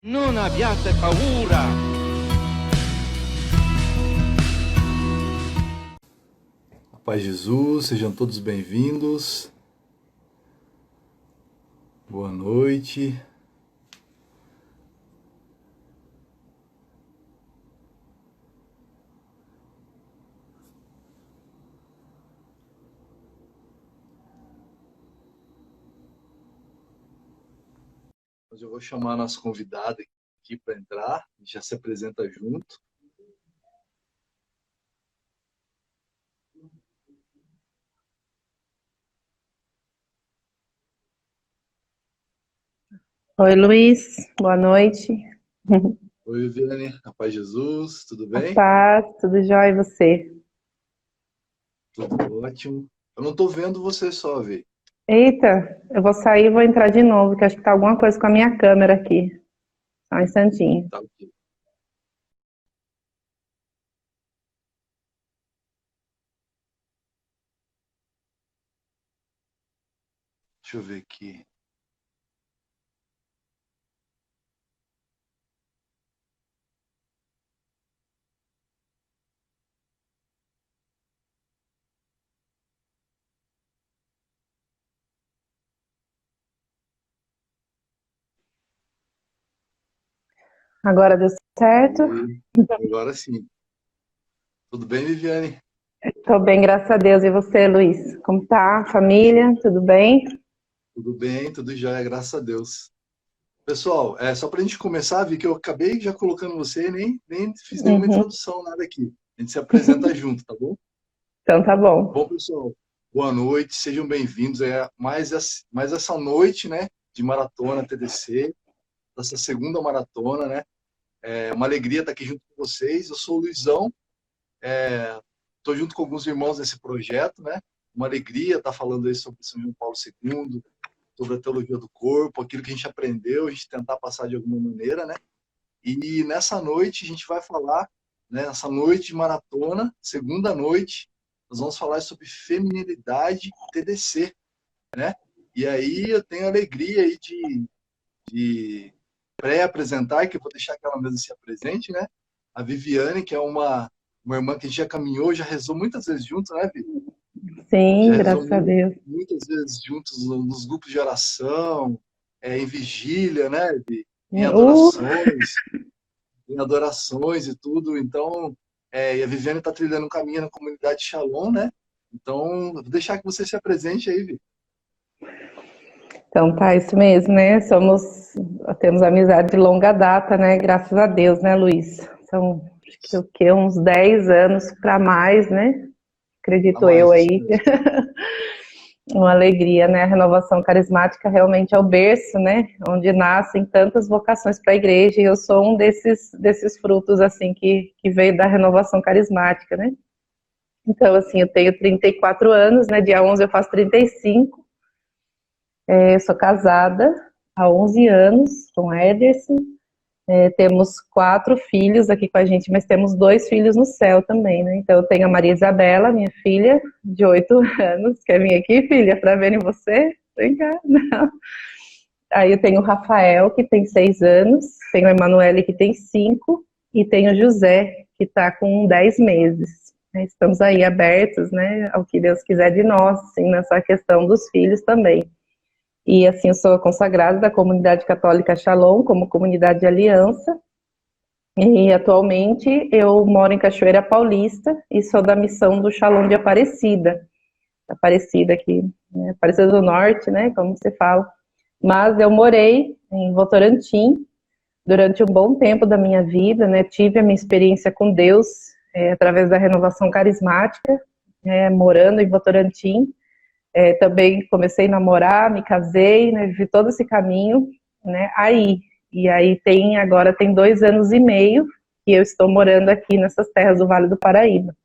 Non abbiate paura! A paz de Jesus, sejam todos bem-vindos. Boa noite. Hoje eu vou chamar a nossa convidada aqui para entrar, a gente já se apresenta junto. Oi, Luiz, boa noite. Oi, Viviane, a paz de Jesus, tudo A bem? paz, tudo jóia e você? Tudo ótimo. Eu não estou vendo você só, Vi. Eita, eu vou sair e vou entrar de novo, que acho que tá alguma coisa com a minha câmera aqui. Só um instantinho. Tá aqui. Deixa eu ver aqui. Agora deu certo? Agora sim. Tudo bem, Viviane? Tô bem, graças a Deus. E você, Luiz? Como tá? Família, tudo bem? Tudo bem, tudo jóia, graças a Deus. Pessoal, só para a gente começar, Vi, que eu acabei já colocando você, nem fiz nenhuma Uhum. introdução, nada aqui. A gente se apresenta junto, tá bom? Então tá bom. Bom, pessoal, boa noite, sejam bem-vindos a mais essa noite, né, de maratona TDC, essa segunda maratona, né? É uma alegria estar aqui junto com vocês. Eu sou o Luizão, estou junto com alguns irmãos nesse projeto, né? Uma alegria estar falando aí sobre São João Paulo II, sobre a teologia do corpo, aquilo que a gente aprendeu, a gente tentar passar de alguma maneira, né? E nessa noite a gente vai falar, né, nessa noite de maratona, segunda noite, nós vamos falar sobre feminilidade TDC, né? E aí eu tenho a alegria aí de pré-apresentar, que eu vou deixar que ela mesma se apresente, né? A Viviane, que é uma irmã que a gente já caminhou, já rezou muitas vezes juntos, né, Vi? Já Sim, rezou graças a Deus. muitas vezes juntos nos grupos de oração, em vigília, né, Vi? Em Uh, adorações. Em adorações e tudo. Então, e a Viviane está trilhando um caminho na comunidade Shalom, né? Então, vou deixar que você se apresente aí, Vi. então tá, isso mesmo, né? Temos amizade de longa data, né? Graças a Deus, né, Luiz? São, acho que o quê? Uns 10 anos para mais, né? A Acredito eu mais, isso aí. mesmo. Uma alegria, né? A renovação carismática realmente é o berço, né? Onde nascem tantas vocações para a igreja, e eu sou um desses frutos, assim, que veio da renovação carismática, né? Então, assim, eu tenho 34 anos, né? Dia 11 eu faço 35. Eu sou casada há 11 anos com o Ederson. Temos 4 filhos aqui com a gente, mas temos 2 filhos no céu também, né? Então eu tenho a Maria Isabela, minha filha, de 8 anos. Quer vir aqui, filha, para verem você? Vem cá. Não. Aí eu tenho o Rafael, que tem 6 anos, tenho a Emanuele, que tem 5, e tenho o José, que está com 10 meses. Estamos aí abertos, né, ao que Deus quiser de nós, assim, nessa questão dos filhos também. E assim, eu sou consagrada da comunidade católica Shalom, como comunidade de aliança. E atualmente eu moro em Cachoeira Paulista e sou da missão do Shalom de Aparecida. Aparecida aqui, né? Aparecida do Norte, né? Como se fala. Mas eu morei em Votorantim durante um bom tempo da minha vida, né? Tive a minha experiência com Deus através da renovação carismática, morando em Votorantim. Também comecei a namorar, me casei, né? Vivi todo esse caminho, né? E aí agora tem 2 anos e meio que eu estou morando aqui nessas terras do Vale do Paraíba,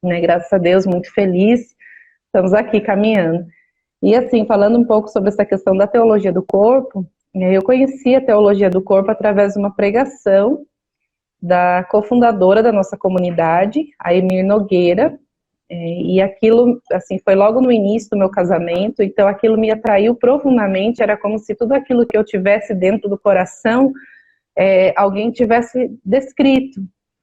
né? Graças a Deus, muito feliz. Estamos aqui caminhando. E assim, falando um pouco sobre essa questão da teologia do corpo, eu conheci a teologia do corpo através de uma pregação da cofundadora da nossa comunidade, a Emir Nogueira, e aquilo, assim, foi logo no início do meu casamento, então aquilo me atraiu profundamente, era como se tudo aquilo que eu tivesse dentro do coração alguém tivesse descrito.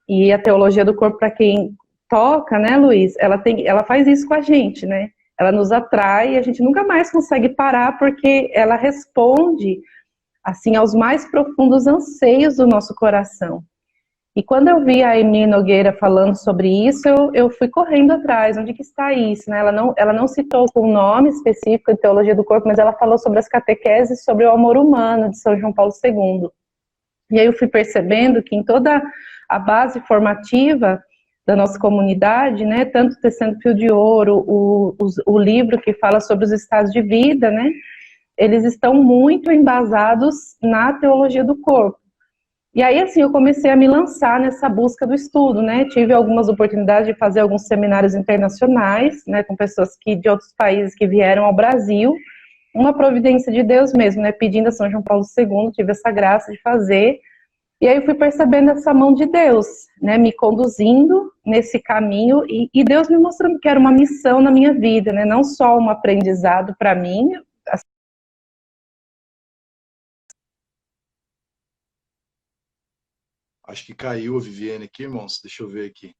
E a teologia do corpo, para quem toca, né, Luiz, ela faz isso com a gente, né? Ela nos atrai e a gente nunca mais consegue parar, porque ela responde, assim, aos mais profundos anseios do nosso coração. E quando eu vi a Emily Nogueira falando sobre isso, eu fui correndo atrás. Onde que está isso? Né? Ela não citou com um nome específico de teologia do corpo, mas ela falou sobre as catequeses, sobre o amor humano de São João Paulo II. E aí eu fui percebendo que em toda a base formativa da nossa comunidade, né, tanto Tecendo Fio de Ouro, o livro que fala sobre os estados de vida, né, eles estão muito embasados na teologia do corpo. E aí, assim, eu comecei a me lançar nessa busca do estudo, né? Tive algumas oportunidades de fazer alguns seminários internacionais, né, com pessoas de outros países que vieram ao Brasil, uma providência de Deus mesmo, né? Pedindo a São João Paulo II, tive essa graça de fazer. E aí eu fui percebendo essa mão de Deus, né? Me conduzindo nesse caminho e Deus me mostrando que era uma missão na minha vida, né? Não só um aprendizado para mim. Acho que caiu a Viviane aqui, irmãos. Deixa eu ver aqui.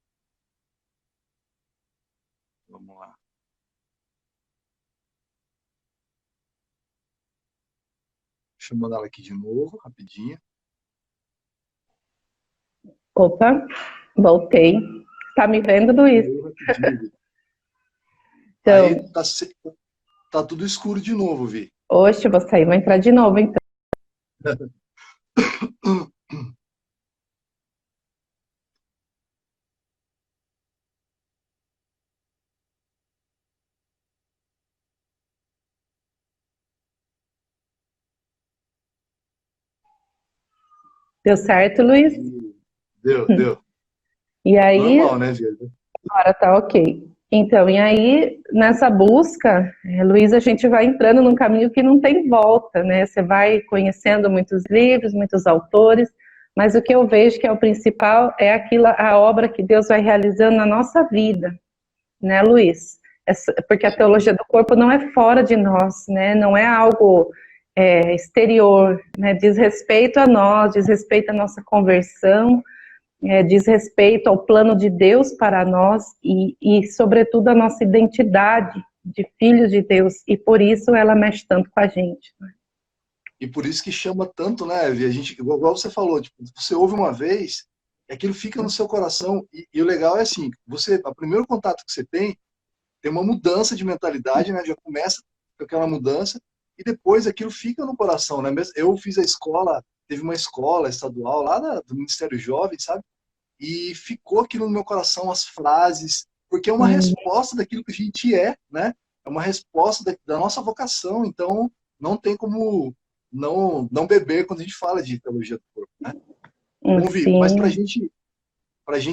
Vamos lá. Deixa eu mandar ela aqui de novo, rapidinho. Opa, voltei. Tá me vendo, Luiz? Então, aí tá tudo escuro de novo, Vi. Oxe, vou sair, vou entrar de novo, então. Deu certo, Luiz? Deu. E aí, normal, né, Via? agora tá ok. Então, e aí, nessa busca, Luiz, a gente vai entrando num caminho que não tem volta, né? Você vai conhecendo muitos livros, muitos autores, mas o que eu vejo que é o principal é a obra que Deus vai realizando na nossa vida, né, Luiz? Porque a teologia do corpo não é fora de nós, né? Não é algo exterior, né? Diz respeito a nós, diz respeito à nossa conversão, diz respeito ao plano de Deus para nós e, sobretudo, a nossa identidade de filhos de Deus, e por isso ela mexe tanto com a gente. Né? E por isso que chama tanto, né, Vi? A gente, igual você falou, tipo, você ouve uma vez, aquilo fica no seu coração, e o legal é assim, o primeiro contato que você tem uma mudança de mentalidade, né? Já começa com aquela mudança, e depois aquilo fica no coração, né? Eu fiz a escola, teve uma escola estadual lá do Ministério Jovem, sabe? E ficou aquilo no meu coração, as frases, porque é uma resposta daquilo que a gente né? É uma resposta da nossa vocação, então não tem como não beber quando a gente fala de teologia do corpo, né? Bom, Vi, mas pra gente,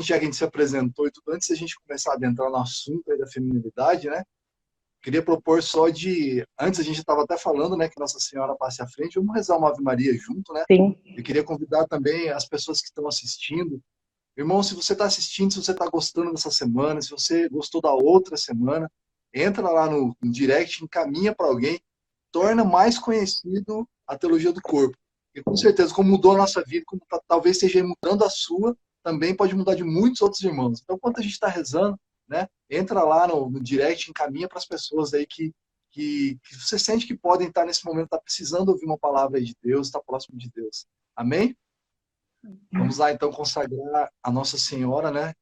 já que a gente se apresentou e tudo, antes da gente começar a adentrar no assunto aí da feminilidade, né? Queria propor só antes a gente estava até falando, né, que Nossa Senhora passe à frente, vamos rezar uma Ave Maria junto, né? Sim. Eu queria convidar também as pessoas que estão assistindo. Irmão, se você está assistindo, se você está gostando dessa semana, se você gostou da outra semana, entra lá no direct, encaminha para alguém, torna mais conhecido a teologia do corpo. E com certeza, como mudou a nossa vida, como talvez esteja mudando a sua, também pode mudar de muitos outros irmãos. Então, enquanto a gente está rezando, né, entra lá no direct, encaminha para as pessoas aí que você sente que podem estar nesse momento, estar precisando ouvir uma palavra aí de Deus, estar próximo de Deus. Amém? Vamos lá, então, consagrar a Nossa Senhora, né?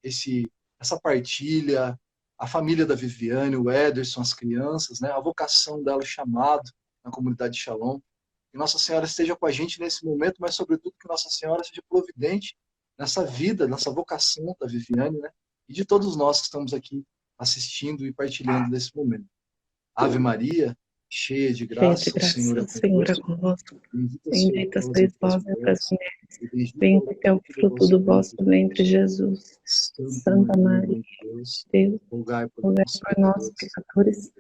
Essa partilha, a família da Viviane, o Ederson, as crianças, né? A vocação dela, o chamado na comunidade de Shalom. Que Nossa Senhora esteja com a gente nesse momento, mas, sobretudo, que Nossa Senhora seja providente nessa vida, nessa vocação da Viviane, né? E de todos nós que estamos aqui assistindo e partilhando nesse momento. Ave Maria, cheia de graça, o Senhor é convosco. Bendita sois vós entre as mulheres, bendito é o fruto do vosso ventre, Jesus. Santa Maria, Deus, rogai por nós, pecadores,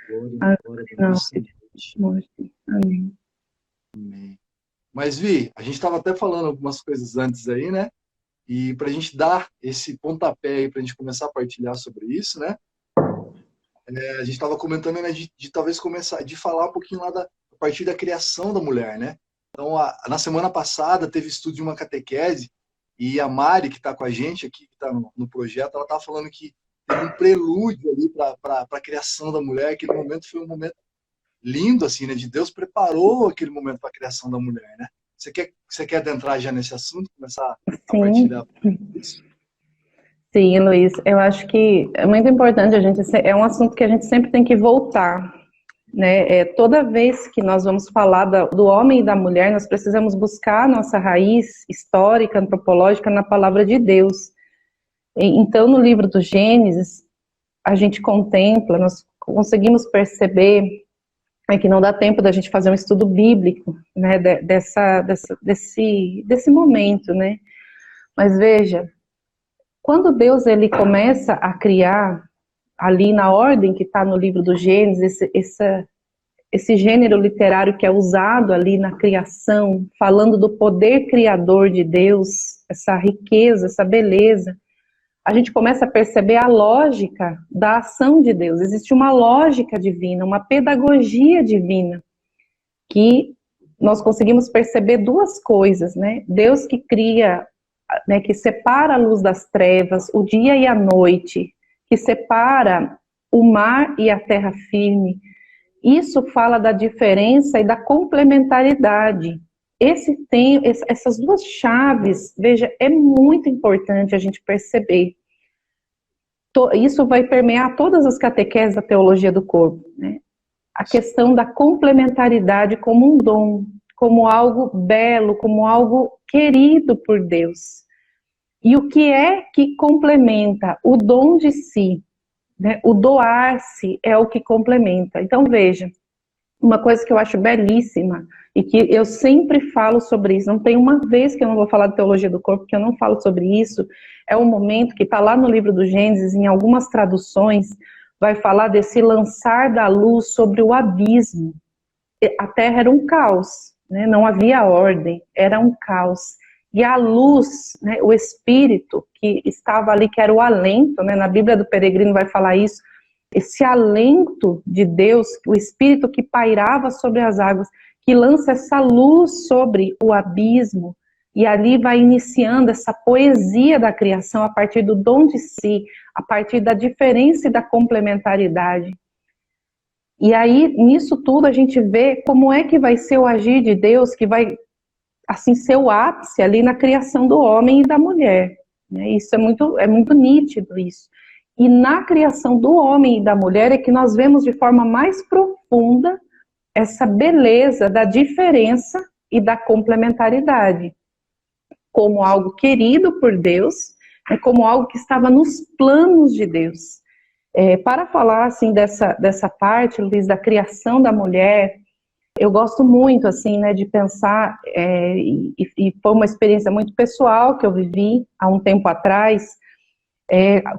agora e na hora de morte. Amém. Amém. Mas, Vi, a gente estava até falando algumas coisas antes aí, né? E para a gente dar esse pontapé aí, para a gente começar a partilhar sobre isso, né? A gente estava comentando, né, de talvez começar, de falar um pouquinho lá a partir da criação da mulher, né? Então, na semana passada teve estudo de uma catequese e a Mari, que está com a gente aqui, que está no projeto, ela estava falando que teve um prelúdio ali para a criação da mulher. Aquele momento foi um momento lindo, assim, né? De Deus preparou aquele momento para a criação da mulher, né? Você quer adentrar já nesse assunto, começar a partilhar isso? Sim, Luiz, eu acho que é muito importante é um assunto que a gente sempre tem que voltar, né? Toda vez que nós vamos falar do homem e da mulher, nós precisamos buscar a nossa raiz histórica, antropológica na palavra de Deus. Então, no livro do Gênesis, a gente contempla, nós conseguimos perceber que não dá tempo da gente fazer um estudo bíblico, né, desse momento, né? Mas veja, quando Deus ele começa a criar, ali na ordem que está no livro do Gênesis, esse gênero literário que é usado ali na criação, falando do poder criador de Deus, essa riqueza, essa beleza, a gente começa a perceber a lógica da ação de Deus. Existe uma lógica divina, uma pedagogia divina, que nós conseguimos perceber duas coisas, né? Deus que cria, né, que separa a luz das trevas, o dia e a noite, que separa o mar e a terra firme. Isso fala da diferença e da complementaridade. Essas duas chaves, veja, é muito importante a gente perceber. Isso vai permear todas as catequeses da teologia do corpo, né? A questão da complementaridade como um dom, como algo belo, como algo querido por Deus. E o que é que complementa? O dom de si, né? O doar-se é o que complementa. Então veja, uma coisa que eu acho belíssima e que eu sempre falo sobre isso, não tem uma vez que eu não vou falar de teologia do corpo que eu não falo sobre isso, é um momento que está lá no livro do Gênesis, em algumas traduções, vai falar desse lançar da luz sobre o abismo. A terra era um caos, né? Não havia ordem, era um caos. E a luz, né, o espírito que estava ali, que era o alento, né, na Bíblia do Peregrino vai falar isso, esse alento de Deus, o espírito que pairava sobre as águas, que lança essa luz sobre o abismo, e ali vai iniciando essa poesia da criação a partir do dom de si, a partir da diferença e da complementaridade. E aí, nisso tudo, a gente vê como é que vai ser o agir de Deus, que vai, assim, ser o ápice ali na criação do homem e da mulher. Né? Isso é muito nítido, isso. E na criação do homem e da mulher é que nós vemos de forma mais profunda essa beleza da diferença e da complementaridade, como algo querido por Deus, como algo que estava nos planos de Deus. Para falar assim dessa parte, Luiz, da criação da mulher, eu gosto muito assim, né, de pensar, e foi uma experiência muito pessoal que eu vivi há um tempo atrás,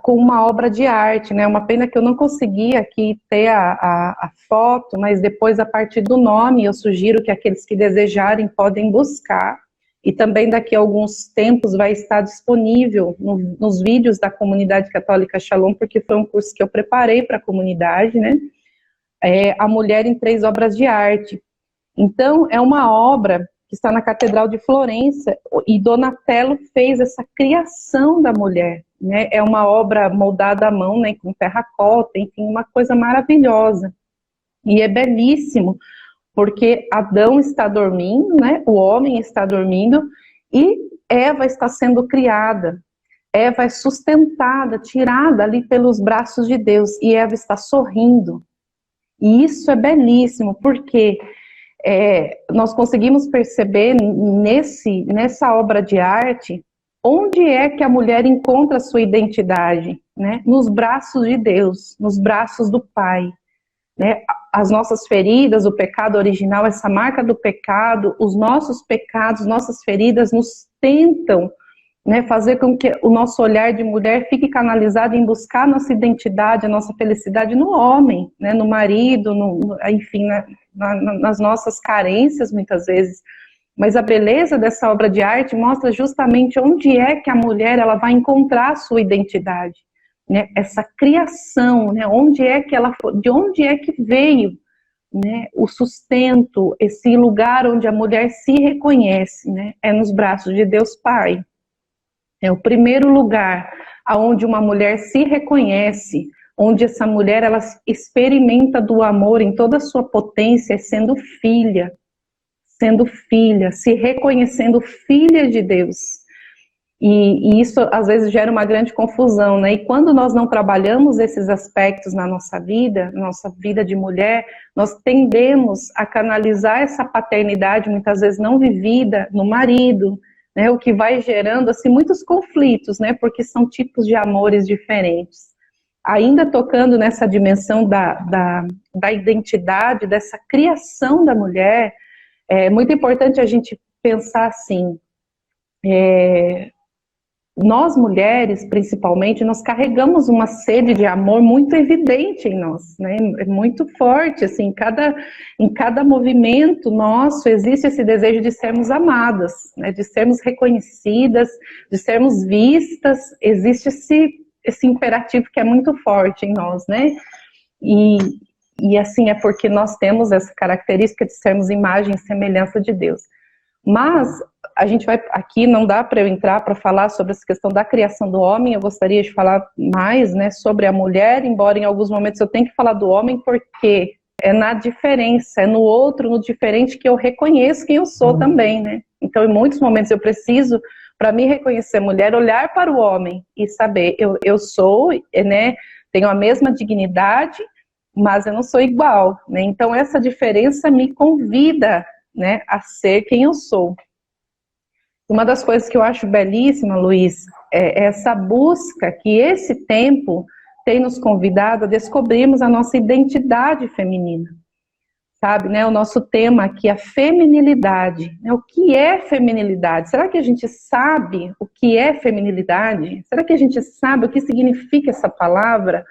com uma obra de arte, né? Uma pena que eu não consegui aqui ter a foto, mas depois, a partir do nome, eu sugiro que aqueles que desejarem podem buscar, e também daqui a alguns tempos vai estar disponível nos vídeos da Comunidade Católica Shalom, porque foi um curso que eu preparei para a comunidade, né? A Mulher em 3 Obras de Arte. Então, é uma obra que está na Catedral de Florença, e Donatello fez essa criação da mulher, né? É uma obra moldada à mão, né, com terracota, enfim, uma coisa maravilhosa. E é belíssimo, porque Adão está dormindo, né? O homem está dormindo, e Eva está sendo criada. Eva é sustentada, tirada ali pelos braços de Deus, e Eva está sorrindo. E isso é belíssimo, porque nós conseguimos perceber nessa obra de arte onde é que a mulher encontra a sua identidade, né? Nos braços de Deus, nos braços do Pai, né? As nossas feridas, o pecado original, essa marca do pecado, os nossos pecados, nossas feridas nos tentam, né, fazer com que o nosso olhar de mulher fique canalizado em buscar a nossa identidade, a nossa felicidade no homem, né, no marido, enfim, nas nossas carências muitas vezes. Mas a beleza dessa obra de arte mostra justamente onde é que a mulher ela vai encontrar a sua identidade, né? Essa criação, né? De onde é que veio né, o sustento, esse lugar onde a mulher se reconhece, né, é nos braços de Deus Pai. É o primeiro lugar aonde uma mulher se reconhece, onde essa mulher ela experimenta do amor em toda a sua potência, sendo filha, se reconhecendo filha de Deus. E isso às vezes gera uma grande confusão, né? E quando nós não trabalhamos esses aspectos na nossa vida de mulher, nós tendemos a canalizar essa paternidade muitas vezes não vivida no marido, né? O que vai gerando assim muitos conflitos, né? Porque são tipos de amores diferentes. Ainda tocando nessa dimensão da identidade, dessa criação da mulher, é muito importante a gente pensar assim, nós mulheres, principalmente, nós carregamos uma sede de amor muito evidente em nós, né? É muito forte, assim, em cada movimento nosso existe esse desejo de sermos amadas, né? De sermos reconhecidas, de sermos vistas, existe esse imperativo que é muito forte em nós, né? E assim, é porque nós temos essa característica de sermos imagem e semelhança de Deus. Mas a gente vai aqui, não dá para eu entrar para falar sobre essa questão da criação do homem, eu gostaria de falar mais, né, sobre a mulher, embora em alguns momentos eu tenha que falar do homem, porque é na diferença, é no outro, no diferente que eu reconheço quem eu sou também, né? Então em muitos momentos eu preciso, para me reconhecer mulher, olhar para o homem e saber, eu sou, né, tenho a mesma dignidade, mas eu não sou igual, né? Então essa diferença me convida, né, a ser quem eu sou. Uma das coisas que eu acho belíssima, Luiz, é essa busca que esse tempo tem nos convidado a descobrirmos a nossa identidade feminina, sabe, né? O nosso tema aqui, a feminilidade, né? O que é feminilidade? Será que a gente sabe o que é feminilidade? Será que a gente sabe o que significa essa palavra?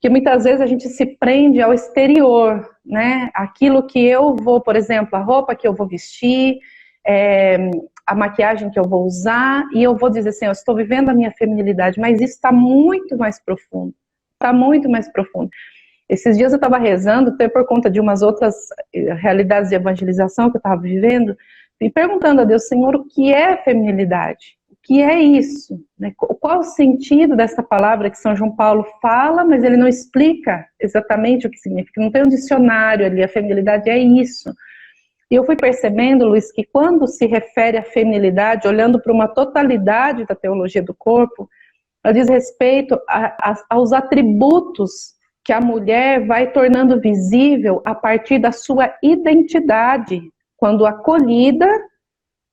Que muitas vezes a gente se prende ao exterior, né? Aquilo que eu vou, por exemplo, a roupa que eu vou vestir, a maquiagem que eu vou usar, e eu vou dizer assim, eu estou vivendo a minha feminilidade, mas isso está muito mais profundo, está muito mais profundo. Esses dias eu estava rezando, até por conta de umas outras realidades de evangelização que eu estava vivendo, e perguntando a Deus, Senhor, o que é feminilidade? O que é isso? Qual o sentido dessa palavra que São João Paulo fala, mas ele não explica exatamente o que significa, não tem um dicionário ali, a feminilidade é isso. E eu fui percebendo, Luiz, que quando se refere à feminilidade, olhando para uma totalidade da teologia do corpo, ela diz respeito aos atributos que a mulher vai tornando visível a partir da sua identidade, quando acolhida,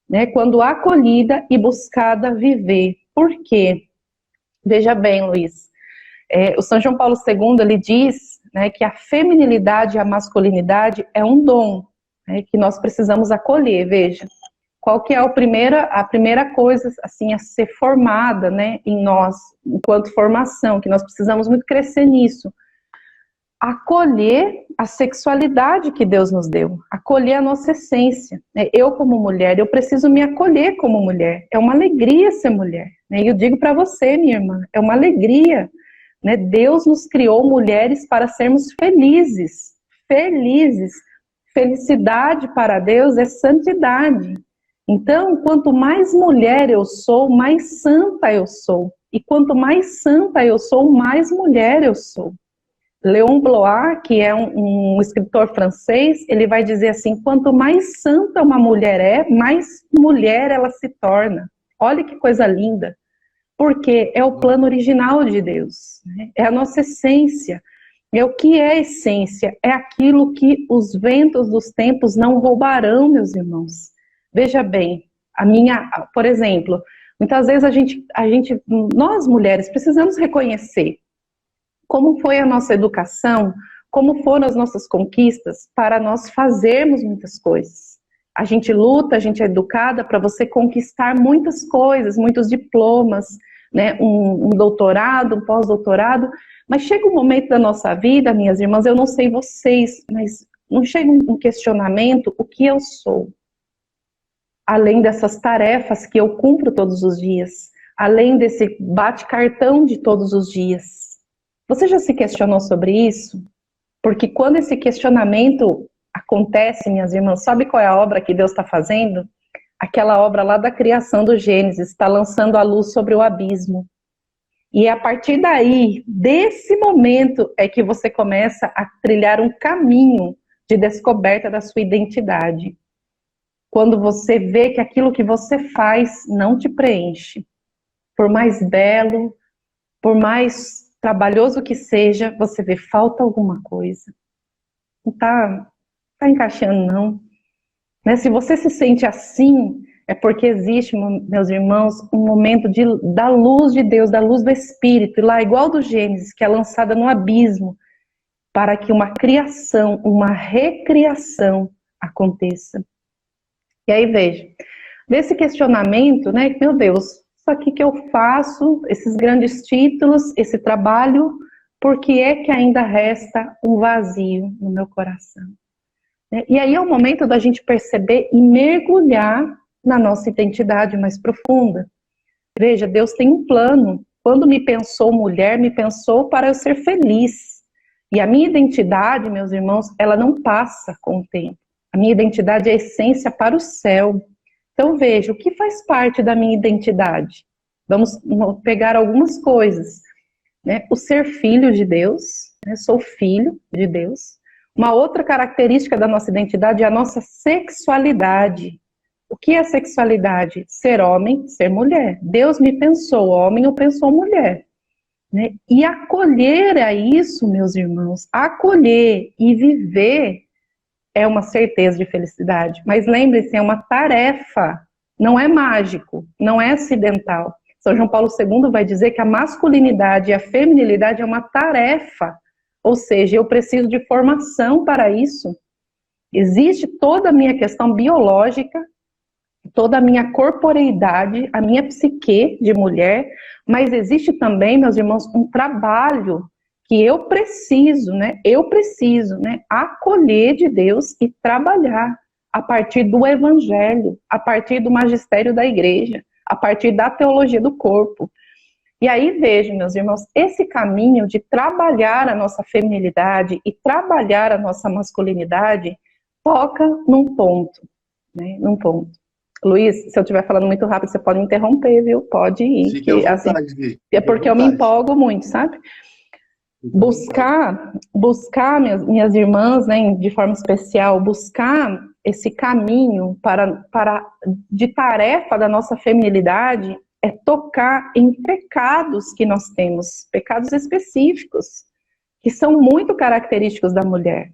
né, e buscada viver. Por quê? Veja bem, Luiz, o São João Paulo II, ele diz, né, que a feminilidade e a masculinidade é um dom, que nós precisamos acolher. Veja, qual que é a primeira coisa assim, a ser formada, né, em nós, enquanto formação, que nós precisamos muito crescer nisso. Acolher a sexualidade que Deus nos deu, acolher a nossa essência. Eu como mulher, eu preciso me acolher como mulher. É uma alegria ser mulher. E eu digo para você, minha irmã, é uma alegria. Deus nos criou mulheres para sermos felizes. Felizes. Felicidade para Deus é santidade. Então, quanto mais mulher eu sou, mais santa eu sou. E quanto mais santa eu sou, mais mulher eu sou. Léon Blois, que é um escritor francês, ele vai dizer assim, quanto mais santa uma mulher é, mais mulher ela se torna. Olha que coisa linda. Porque é o plano original de Deus, né? É a nossa essência. O que é essência? É aquilo que os ventos dos tempos não roubarão, meus irmãos. Veja bem, por exemplo, muitas vezes nós mulheres precisamos reconhecer como foi a nossa educação, como foram as nossas conquistas para nós fazermos muitas coisas. A gente luta, a gente é educada para você conquistar muitas coisas, muitos diplomas, né? Um doutorado, um pós-doutorado, mas chega um momento da nossa vida, minhas irmãs, eu não sei vocês, mas não chega um questionamento, o que eu sou? Além dessas tarefas que eu cumpro todos os dias, além desse bate-cartão de todos os dias. Você já se questionou sobre isso? Porque quando esse questionamento acontece, minhas irmãs, sabe qual é a obra que Deus está fazendo? Aquela obra lá da criação do Gênesis, está lançando a luz sobre o abismo. E a partir daí, desse momento, é que você começa a trilhar um caminho de descoberta da sua identidade. Quando você vê que aquilo que você faz não te preenche. Por mais belo, por mais trabalhoso que seja, você vê falta alguma coisa. Não tá encaixando, não. Né? Se você se sente assim, é porque existe, meus irmãos, um momento da luz de Deus, da luz do Espírito, lá igual do Gênesis, que é lançada no abismo, para que uma criação, uma recriação aconteça. E aí veja, desse questionamento, né, meu Deus, isso aqui que eu faço, esses grandes títulos, esse trabalho, por que é que ainda resta um vazio no meu coração? E aí é o momento da gente perceber e mergulhar na nossa identidade mais profunda. Veja, Deus tem um plano. Quando me pensou mulher, me pensou para eu ser feliz. E a minha identidade, meus irmãos, ela não passa com o tempo. A minha identidade é a essência para o céu. Então veja, o que faz parte da minha identidade? Vamos pegar algumas coisas. Né? O ser filho de Deus, né? Sou filho de Deus. Uma outra característica da nossa identidade é a nossa sexualidade. O que é sexualidade? Ser homem, ser mulher. Deus me pensou homem ou pensou mulher. Né? E acolher a isso, meus irmãos, acolher e viver é uma certeza de felicidade. Mas lembre-se, é uma tarefa, não é mágico, não é acidental. São João Paulo II vai dizer que a masculinidade e a feminilidade é uma tarefa. Ou seja, eu preciso de formação para isso. Existe toda a minha questão biológica, toda a minha corporeidade, a minha psique de mulher, mas existe também, meus irmãos, um trabalho que eu preciso, né, acolher de Deus e trabalhar a partir do evangelho, a partir do magistério da igreja, a partir da teologia do corpo. E aí vejo, meus irmãos, esse caminho de trabalhar a nossa feminilidade e trabalhar a nossa masculinidade toca num ponto, né? Num ponto. Luiz, se eu estiver falando muito rápido, você pode me interromper, viu? Pode ir. Fique à vontade, assim, é porque eu me empolgo muito, sabe? Buscar minhas irmãs, né, de forma especial, buscar esse caminho de tarefa da nossa feminilidade é tocar em pecados que nós temos, pecados específicos, que são muito característicos da mulher.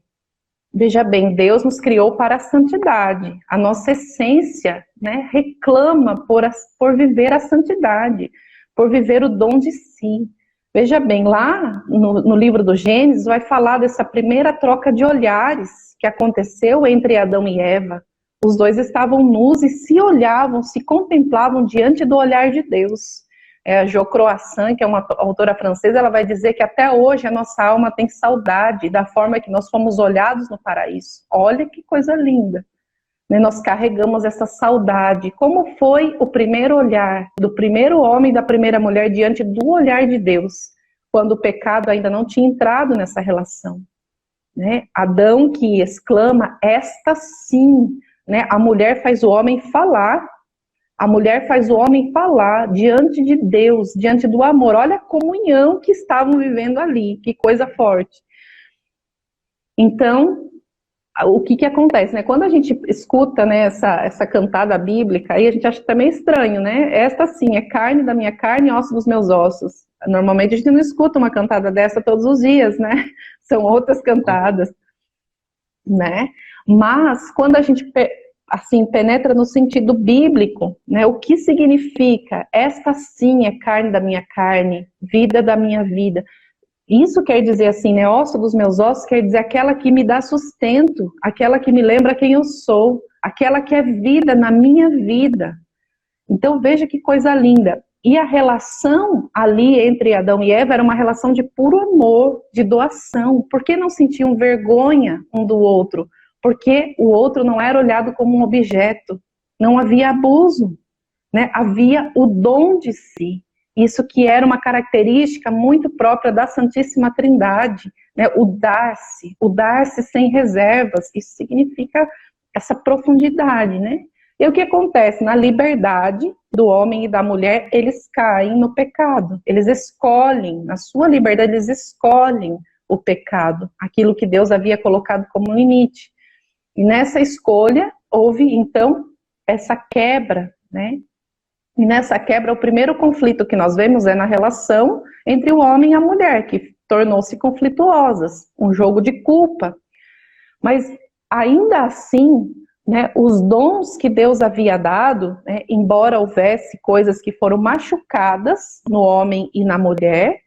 Veja bem, Deus nos criou para a santidade. A nossa essência, né, reclama por viver a santidade, por viver o dom de si. Veja bem, lá no livro do Gênesis vai falar dessa primeira troca de olhares que aconteceu entre Adão e Eva. Os dois estavam nus e se olhavam, se contemplavam diante do olhar de Deus. A Jo Croissant, que é uma autora francesa, ela vai dizer que até hoje a nossa alma tem saudade da forma que nós fomos olhados no paraíso. Olha que coisa linda. Nós carregamos essa saudade. Como foi o primeiro olhar do primeiro homem e da primeira mulher diante do olhar de Deus, quando o pecado ainda não tinha entrado nessa relação? Né? Adão que exclama, esta sim. Né? A mulher faz o homem falar. A mulher faz o homem falar diante de Deus, diante do amor. Olha a comunhão que estavam vivendo ali, que coisa forte. Então, o que acontece, né? Quando a gente escuta, né, essa cantada bíblica, aí a gente acha também estranho, né? Esta sim é carne da minha carne e osso dos meus ossos. Normalmente a gente não escuta uma cantada dessa todos os dias, né? São outras cantadas, né? Mas quando a gente assim penetra no sentido bíblico, né? O que significa? Esta sim é carne da minha carne, vida da minha vida. Isso quer dizer assim, né, osso dos meus ossos, quer dizer aquela que me dá sustento, aquela que me lembra quem eu sou, aquela que é vida na minha vida. Então veja que coisa linda. E a relação ali entre Adão e Eva era uma relação de puro amor, de doação. Por que não sentiam vergonha um do outro? Porque o outro não era olhado como um objeto, não havia abuso, né? Havia o dom de si. Isso que era uma característica muito própria da Santíssima Trindade, né? O dar-se sem reservas, isso significa essa profundidade, né? E o que acontece? Na liberdade do homem e da mulher, eles caem no pecado, eles escolhem, na sua liberdade, eles escolhem o pecado, aquilo que Deus havia colocado como limite. E nessa escolha, houve, então, essa quebra, né? E nessa quebra, o primeiro conflito que nós vemos é na relação entre o homem e a mulher, que tornou-se conflituosas, um jogo de culpa. Mas, ainda assim, né, os dons que Deus havia dado, né, embora houvesse coisas que foram machucadas no homem e na mulher,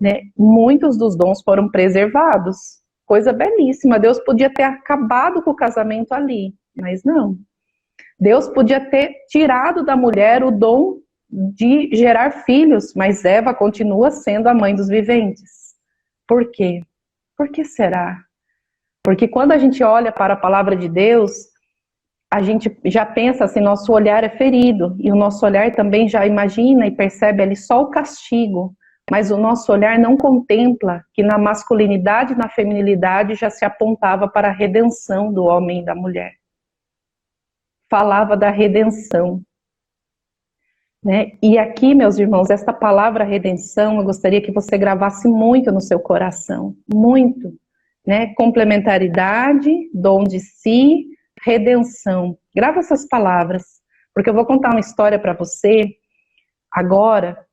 né, muitos dos dons foram preservados. Coisa belíssima. Deus podia ter acabado com o casamento ali, mas não. Deus podia ter tirado da mulher o dom de gerar filhos, mas Eva continua sendo a mãe dos viventes. Por quê? Por que será? Porque quando a gente olha para a palavra de Deus, a gente já pensa assim, nosso olhar é ferido, e o nosso olhar também já imagina e percebe ali só o castigo, mas o nosso olhar não contempla que na masculinidade e na feminilidade já se apontava para a redenção do homem e da mulher. Falava da redenção. Né? E aqui, meus irmãos, esta palavra redenção, eu gostaria que você gravasse muito no seu coração, muito. Né? Complementaridade, dom de si, redenção. Grava essas palavras, porque eu vou contar uma história para você agora.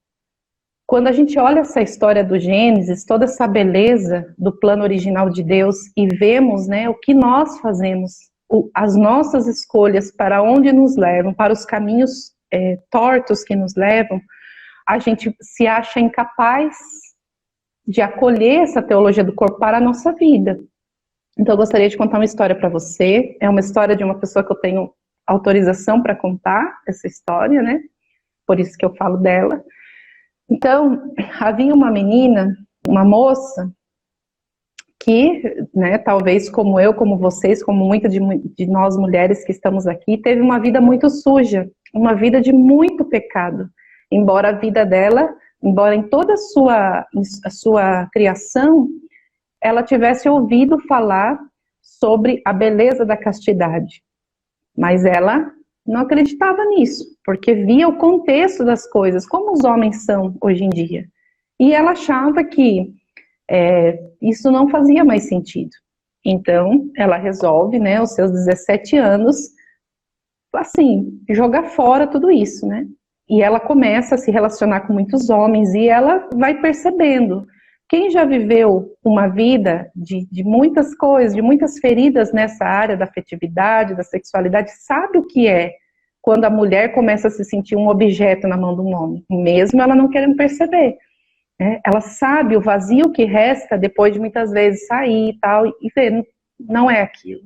Quando a gente olha essa história do Gênesis, toda essa beleza do plano original de Deus e vemos, né, o que nós fazemos, as nossas escolhas, para onde nos levam, para os caminhos tortos que nos levam, a gente se acha incapaz de acolher essa teologia do corpo para a nossa vida. Então eu gostaria de contar uma história para você. É uma história de uma pessoa que eu tenho autorização para contar essa história, né? Por isso que eu falo dela. Então, havia uma menina, uma moça, que, né, talvez como eu, como vocês, como muitas de nós mulheres que estamos aqui, teve uma vida muito suja, uma vida de muito pecado. Embora a vida dela, embora em toda a sua criação, ela tivesse ouvido falar sobre a beleza da castidade. Mas ela não acreditava nisso, porque via o contexto das coisas, como os homens são hoje em dia. E ela achava que isso não fazia mais sentido. Então, ela resolve, né, aos seus 17 anos, assim, jogar fora tudo isso, né? E ela começa a se relacionar com muitos homens e ela vai percebendo. Quem já viveu uma vida de muitas coisas, de muitas feridas nessa área da afetividade, da sexualidade, sabe o que é quando a mulher começa a se sentir um objeto na mão de um homem, mesmo ela não querendo perceber. Ela sabe o vazio que resta depois de muitas vezes sair e tal, e ver, não é aquilo.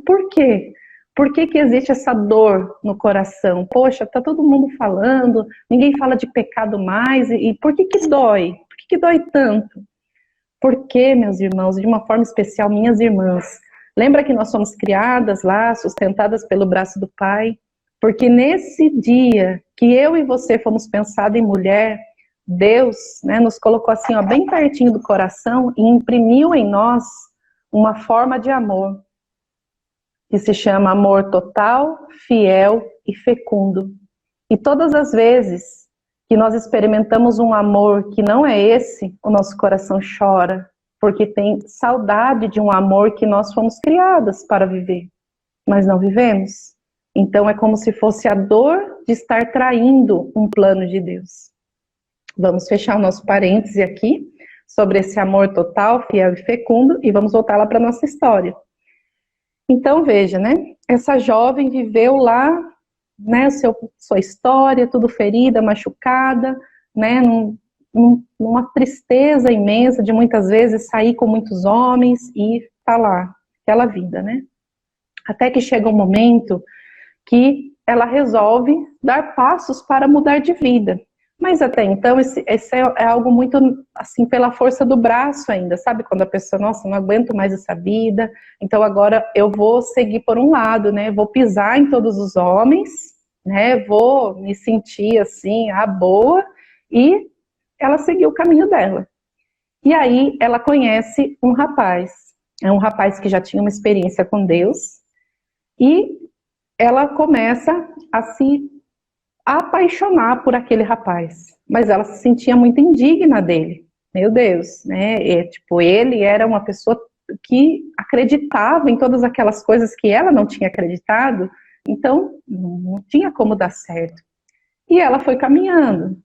Por quê? Por que que existe essa dor no coração? Poxa, tá todo mundo falando, ninguém fala de pecado mais, e por que que dói? Por que que dói tanto? Porque, meus irmãos, de uma forma especial, minhas irmãs, lembra que nós somos criadas lá, sustentadas pelo braço do Pai? Porque nesse dia que eu e você fomos pensados em mulher, Deus, né, nos colocou assim, ó, bem pertinho do coração e imprimiu em nós uma forma de amor que se chama amor total, fiel e fecundo. E todas as vezes que nós experimentamos um amor que não é esse, o nosso coração chora, porque tem saudade de um amor que nós fomos criadas para viver, mas não vivemos. Então é como se fosse a dor de estar traindo um plano de Deus. Vamos fechar o nosso parêntese aqui sobre esse amor total, fiel e fecundo e vamos voltar lá para a nossa história. Então veja, né? Essa jovem viveu lá, né, sua história, tudo ferida, machucada, né, numa tristeza imensa de muitas vezes sair com muitos homens e tá lá, aquela vida, né? Até que chega um momento que ela resolve dar passos para mudar de vida. Mas até então, esse é algo muito, assim, pela força do braço ainda, sabe? Quando a pessoa, nossa, não aguento mais essa vida, então agora eu vou seguir por um lado, né? Vou pisar em todos os homens, né? Vou me sentir, assim, a boa, E ela seguiu o caminho dela. E aí ela conhece um rapaz. É um rapaz que já tinha uma experiência com Deus. E ela começa a se apaixonar por aquele rapaz. Mas ela se sentia muito indigna dele. Meu Deus, né? Tipo, ele era uma pessoa que acreditava em todas aquelas coisas que ela não tinha acreditado. Então, não tinha como dar certo. E ela foi caminhando.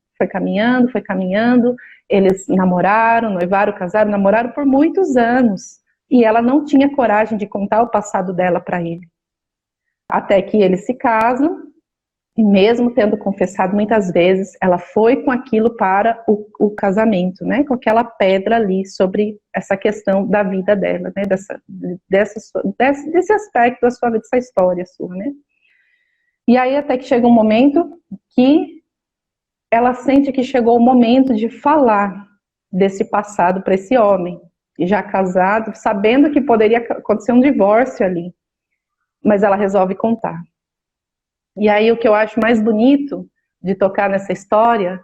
Eles namoraram, noivaram, casaram, namoraram por muitos anos. E ela não tinha coragem de contar o passado dela para ele. Até que eles se casam, e mesmo tendo confessado muitas vezes, ela foi com aquilo para o casamento, né? Com aquela pedra ali sobre essa questão da vida dela, né? Desse aspecto da sua vida, dessa história sua, né? E aí até que chega um momento que ela sente que chegou o momento de falar desse passado para esse homem, já casado, sabendo que poderia acontecer um divórcio ali. Mas ela resolve contar. E aí o que eu acho mais bonito de tocar nessa história,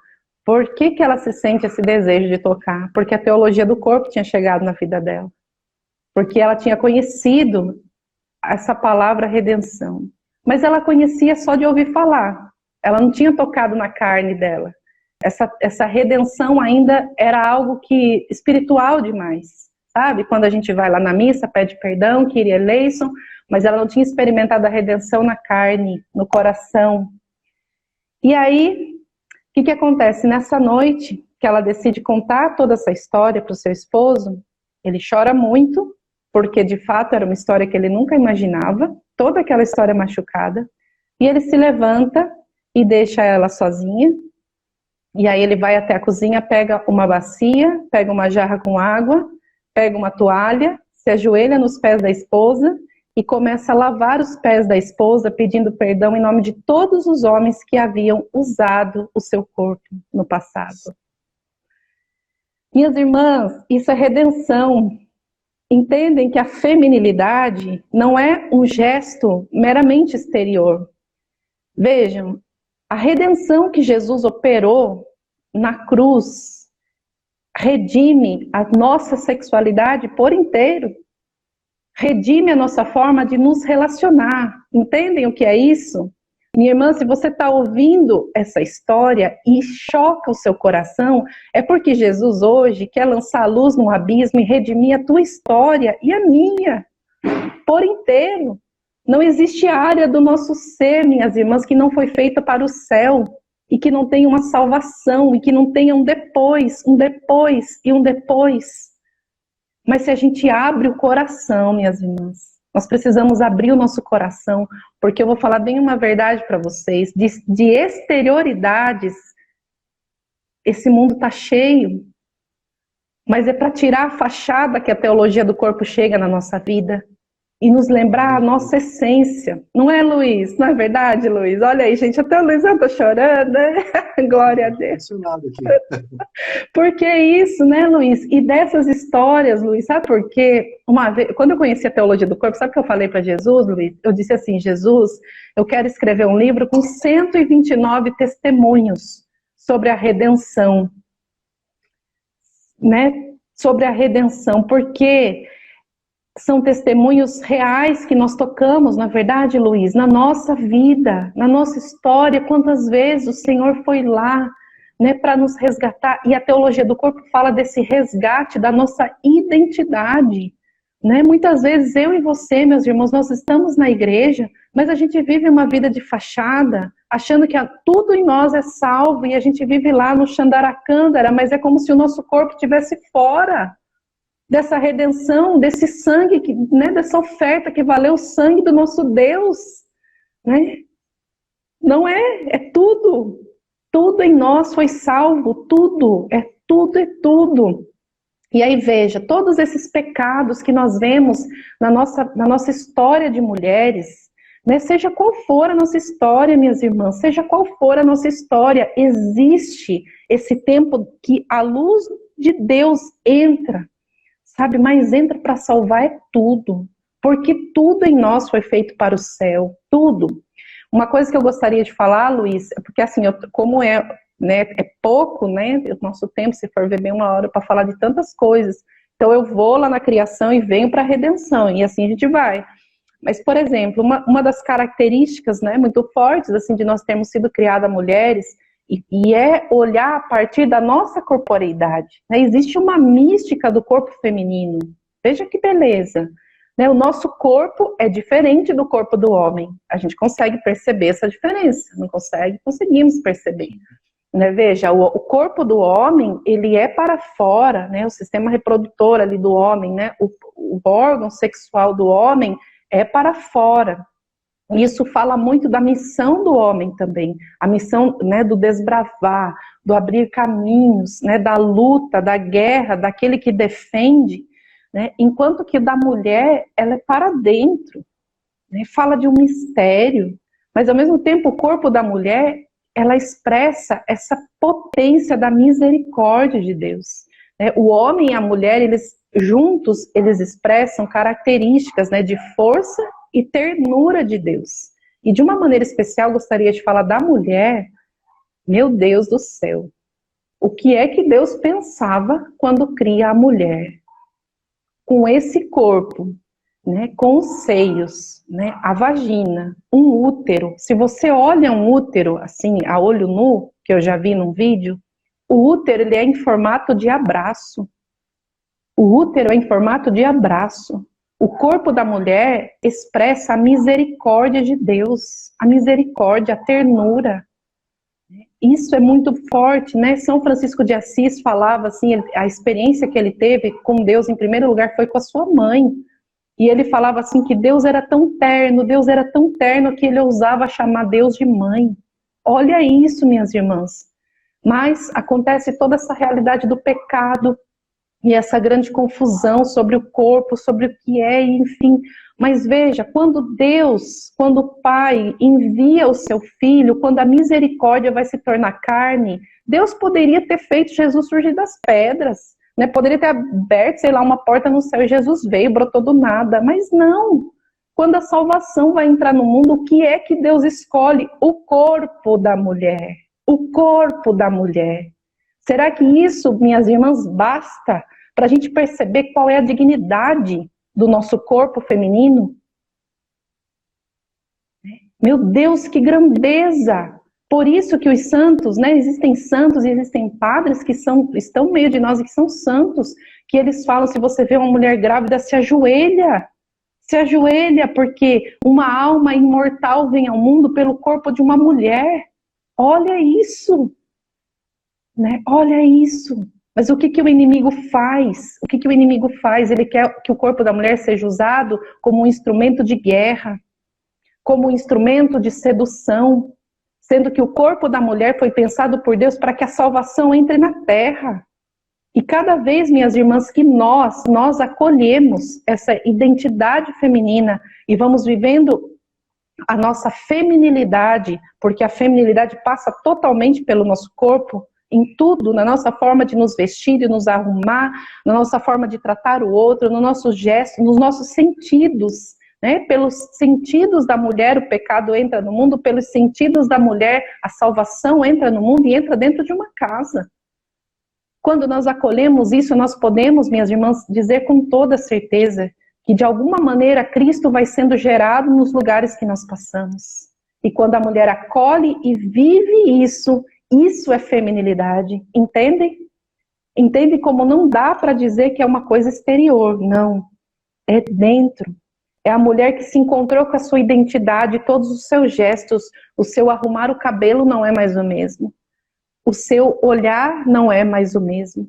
por que ela se sente esse desejo de tocar? Porque a teologia do corpo tinha chegado na vida dela. Porque ela tinha conhecido essa palavra redenção. Mas ela conhecia só de ouvir falar. Ela não tinha tocado na carne dela. Essa redenção ainda era algo que espiritual demais. Sabe? Quando a gente vai lá na missa, pede perdão, Kyrie eleison, mas ela não tinha experimentado a redenção na carne, no coração. E aí, o que acontece? Nessa noite, que ela decide contar toda essa história para o seu esposo, ele chora muito, porque de fato era uma história que ele nunca imaginava, toda aquela história machucada, e ele se levanta e deixa ela sozinha, e aí ele vai até a cozinha, pega uma bacia, pega uma jarra com água, pega uma toalha, se ajoelha nos pés da esposa, e começa a lavar os pés da esposa, pedindo perdão em nome de todos os homens que haviam usado o seu corpo no passado. Minhas irmãs, isso é redenção. Entendem que a feminilidade não é um gesto meramente exterior. Vejam, a redenção que Jesus operou na cruz redime a nossa sexualidade por inteiro. Redime a nossa forma de nos relacionar. Entendem o que é isso? Minha irmã, se você está ouvindo essa história e choca o seu coração, é porque Jesus hoje quer lançar a luz no abismo e redimir a tua história e a minha, por inteiro. Não existe área do nosso ser, minhas irmãs, que não foi feita para o céu e que não tenha uma salvação e que não tenha um depois e um depois. Mas se a gente abre o coração, minhas irmãs, nós precisamos abrir o nosso coração, porque eu vou falar bem uma verdade para vocês, de exterioridades, esse mundo está cheio, mas é para tirar a fachada que a teologia do corpo chega na nossa vida e nos lembrar a nossa essência. Não é, Luiz? Não é verdade, Luiz? Olha aí, gente, até o Luiz está chorando, né? Glória a Deus. Por que isso, né, Luiz? E dessas histórias, Luiz, sabe por quê? Uma vez, quando eu conheci a teologia do corpo, sabe o que eu falei para Jesus, Luiz? Eu disse assim, Jesus, eu quero escrever um livro com 129 testemunhos sobre a redenção, né? Sobre a redenção, porque são testemunhos reais que nós tocamos, na verdade, Luiz, na nossa vida, na nossa história, quantas vezes o Senhor foi lá, né, para nos resgatar, e a teologia do corpo fala desse resgate da nossa identidade, né? Muitas vezes eu e você, meus irmãos, nós estamos na igreja, mas a gente vive uma vida de fachada, achando que tudo em nós é salvo, e a gente vive lá no Xandaracândara, mas é como se o nosso corpo estivesse fora dessa redenção, desse sangue, né, dessa oferta que valeu o sangue do nosso Deus, né? Não é tudo. Tudo em nós foi salvo, tudo, é tudo. E aí veja, todos esses pecados que nós vemos na nossa história de mulheres, né, seja qual for a nossa história, minhas irmãs, seja qual for a nossa história, existe esse tempo que a luz de Deus entra, sabe, mas entra para salvar é tudo, porque tudo em nós foi feito para o céu, tudo. Uma coisa que eu gostaria de falar, Luiz, é porque assim, como é né? É pouco, né? O nosso tempo, se for ver bem 1 hora para falar de tantas coisas. Então eu vou lá na criação e venho para a redenção, e assim a gente vai. Mas, por exemplo, uma das características, né, muito fortes assim, de nós termos sido criadas mulheres, e é olhar a partir da nossa corporeidade, né? Existe uma mística do corpo feminino. Veja que beleza, né? O nosso corpo é diferente do corpo do homem. A gente consegue perceber essa diferença, não consegue? Conseguimos perceber. Né? Veja, o corpo do homem, ele é para fora, né? O sistema reprodutor ali do homem, né? O órgão sexual do homem é para fora. Isso fala muito da missão do homem também, a missão, né, do desbravar, do abrir caminhos, né, da luta, da guerra, daquele que defende, né, enquanto que da mulher, ela é para dentro, né, fala de um mistério, mas ao mesmo tempo o corpo da mulher, ela expressa essa potência da misericórdia de Deus. Né, o homem e a mulher, eles juntos, eles expressam características, né, de força e ternura de Deus. E de uma maneira especial, gostaria de falar da mulher. Meu Deus do céu, o que é que Deus pensava quando cria a mulher? Com esse corpo, né, com os seios, né, a vagina, um útero. Se você olha um útero, assim, a olho nu, que eu já vi num vídeo, o útero, ele é em formato de abraço. O útero é em formato de abraço. O corpo da mulher expressa a misericórdia de Deus, a misericórdia, a ternura. Isso é muito forte, né? São Francisco de Assis falava assim, a experiência que ele teve com Deus, em primeiro lugar, foi com a sua mãe. E ele falava assim que Deus era tão terno que ele ousava chamar Deus de mãe. Olha isso, minhas irmãs. Mas acontece toda essa realidade do pecado, e essa grande confusão sobre o corpo, sobre o que é, enfim. Mas veja, quando Deus, quando o Pai envia o seu Filho, quando a misericórdia vai se tornar carne, Deus poderia ter feito Jesus surgir das pedras, né? Poderia ter aberto, sei lá, uma porta no céu e Jesus veio, brotou do nada, mas não. Quando a salvação vai entrar no mundo, o que é que Deus escolhe? O corpo da mulher. O corpo da mulher. Será que isso, minhas irmãs, basta para a gente perceber qual é a dignidade do nosso corpo feminino? Meu Deus, que grandeza! Por isso que os santos, né, existem santos e existem padres que estão no meio de nós e que são santos, que eles falam, se você vê uma mulher grávida, se ajoelha, porque uma alma imortal vem ao mundo pelo corpo de uma mulher. Olha isso! Né? Olha isso. Mas o que o inimigo faz? O que o inimigo faz? Ele quer que o corpo da mulher seja usado como um instrumento de guerra, como um instrumento de sedução, sendo que o corpo da mulher foi pensado por Deus para que a salvação entre na terra. E cada vez, minhas irmãs, que nós acolhemos essa identidade feminina e vamos vivendo a nossa feminilidade, porque a feminilidade passa totalmente pelo nosso corpo, em tudo, na nossa forma de nos vestir, de nos arrumar, na nossa forma de tratar o outro, nos nossos gestos, nos nossos sentidos, né? Pelos sentidos da mulher, o pecado entra no mundo, pelos sentidos da mulher, a salvação entra no mundo e entra dentro de uma casa. Quando nós acolhemos isso, nós podemos, minhas irmãs, dizer com toda certeza que de alguma maneira Cristo vai sendo gerado nos lugares que nós passamos. E quando a mulher acolhe e vive isso é feminilidade, entende? Entende como não dá para dizer que é uma coisa exterior, não. É dentro. É a mulher que se encontrou com a sua identidade, todos os seus gestos, o seu arrumar o cabelo não é mais o mesmo. O seu olhar não é mais o mesmo.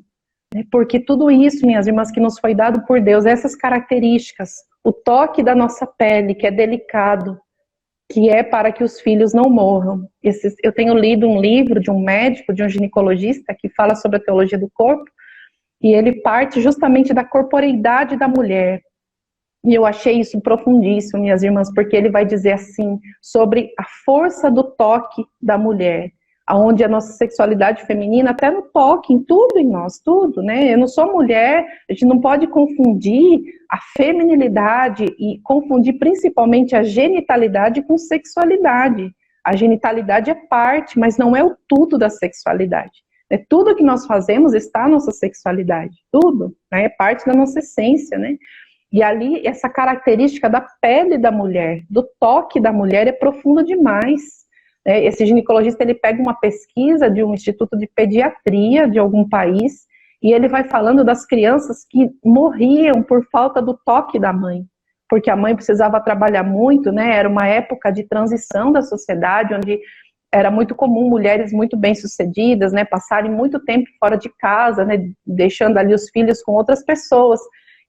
Porque tudo isso, minhas irmãs, que nos foi dado por Deus, essas características, o toque da nossa pele, que é delicado, que é para que os filhos não morram. Eu tenho lido um livro de um médico, de um ginecologista, que fala sobre a teologia do corpo, e ele parte justamente da corporeidade da mulher. E eu achei isso profundíssimo, minhas irmãs, porque ele vai dizer assim, sobre a força do toque da mulher, onde a nossa sexualidade feminina, até no toque, em tudo em nós, tudo, né? Eu não sou mulher, a gente não pode confundir a feminilidade e confundir principalmente a genitalidade com sexualidade. a genitalidade é parte, mas não é o tudo da sexualidade. Tudo que nós fazemos está na nossa sexualidade, tudo, né? É parte da nossa essência, né? E ali, essa característica da pele da mulher, do toque da mulher é profunda demais. Esse ginecologista, ele pega uma pesquisa de um instituto de pediatria de algum país e ele vai falando das crianças que morriam por falta do toque da mãe, porque a mãe precisava trabalhar muito, né? Era uma época de transição da sociedade, onde era muito comum mulheres muito bem-sucedidas, né, passarem muito tempo fora de casa, né, deixando ali os filhos com outras pessoas.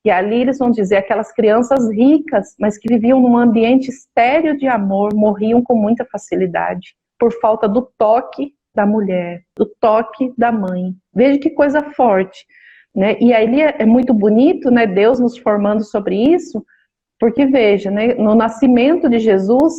E ali eles vão dizer, aquelas crianças ricas, mas que viviam num ambiente estéril de amor, morriam com muita facilidade, por falta do toque da mulher, do toque da mãe. Veja que coisa forte, né? E aí é muito bonito, né, Deus nos formando sobre isso, porque veja, né, no nascimento de Jesus,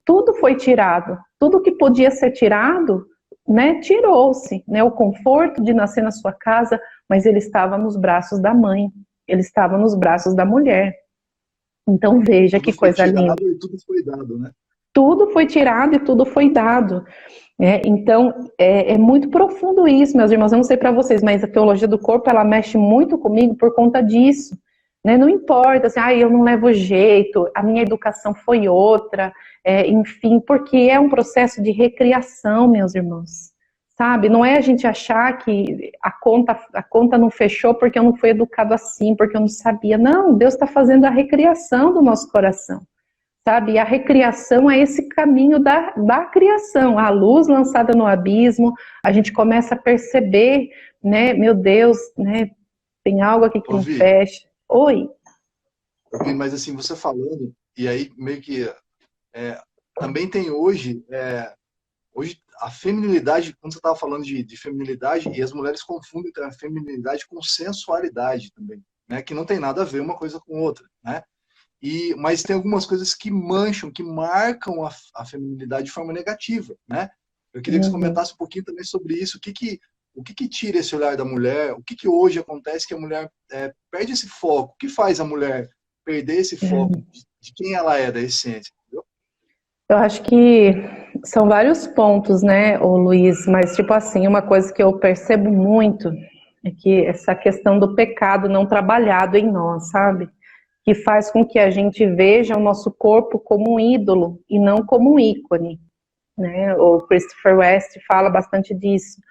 tudo foi tirado, tudo que podia ser tirado, né, tirou-se, né, o conforto de nascer na sua casa, mas ele estava nos braços da mãe, ele estava nos braços da mulher. Então veja que coisa linda. E tudo foi dado, né? Tudo foi tirado e tudo foi dado. Então é muito profundo isso, meus irmãos. Eu não sei para vocês, mas a teologia do corpo, ela mexe muito comigo por conta disso. Né? Não importa, assim, eu não levo jeito, a minha educação foi outra, enfim, porque é um processo de recriação, meus irmãos. Sabe? Não é a gente achar que a conta não fechou porque eu não fui educado assim, porque eu não sabia. Não, Deus está fazendo a recriação do nosso coração. Sabe? E a recriação é esse caminho da criação. A luz lançada no abismo, a gente começa a perceber, né? Meu Deus, né? Tem algo aqui que não fecha. Oi. Mas assim, você falando, e aí meio que também tem hoje a feminilidade, quando você estava falando de feminilidade, e as mulheres confundem a feminilidade com sensualidade também, né? Que não tem nada a ver uma coisa com outra, né? Mas tem algumas coisas que mancham, que marcam a feminilidade de forma negativa, né? Eu queria que você comentasse um pouquinho também sobre isso. O que tira esse olhar da mulher? O que hoje acontece que a mulher perde esse foco? O que faz a mulher perder esse foco de quem ela é, da essência? Entendeu? Eu acho que são vários pontos, né, ô Luiz, mas tipo assim, uma coisa que eu percebo muito é que essa questão do pecado não trabalhado em nós, sabe? Que faz com que a gente veja o nosso corpo como um ídolo e não como um ícone, né? O Christopher West fala bastante disso.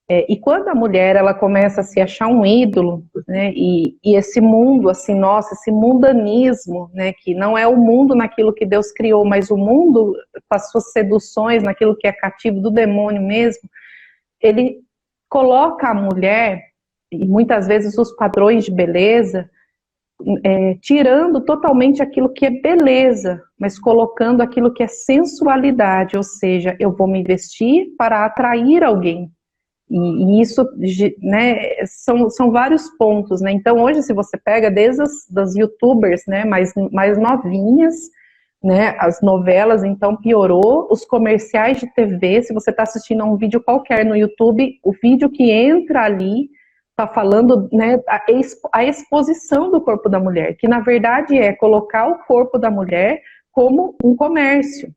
E quando a mulher, ela começa a se achar um ídolo, né, e esse mundo, assim, nossa, esse mundanismo, né, que não é o mundo naquilo que Deus criou, mas o mundo com as suas seduções, naquilo que é cativo do demônio mesmo, ele coloca a mulher, e muitas vezes os padrões de beleza, tirando totalmente aquilo que é beleza, mas colocando aquilo que é sensualidade, ou seja, eu vou me vestir para atrair alguém. E isso, né, são vários pontos, né? Então hoje, se você pega desde das youtubers, né, mais novinhas, né, as novelas, então piorou, os comerciais de TV, se você está assistindo a um vídeo qualquer no YouTube, o vídeo que entra ali está falando, né, a exposição do corpo da mulher, que na verdade é colocar o corpo da mulher como um comércio,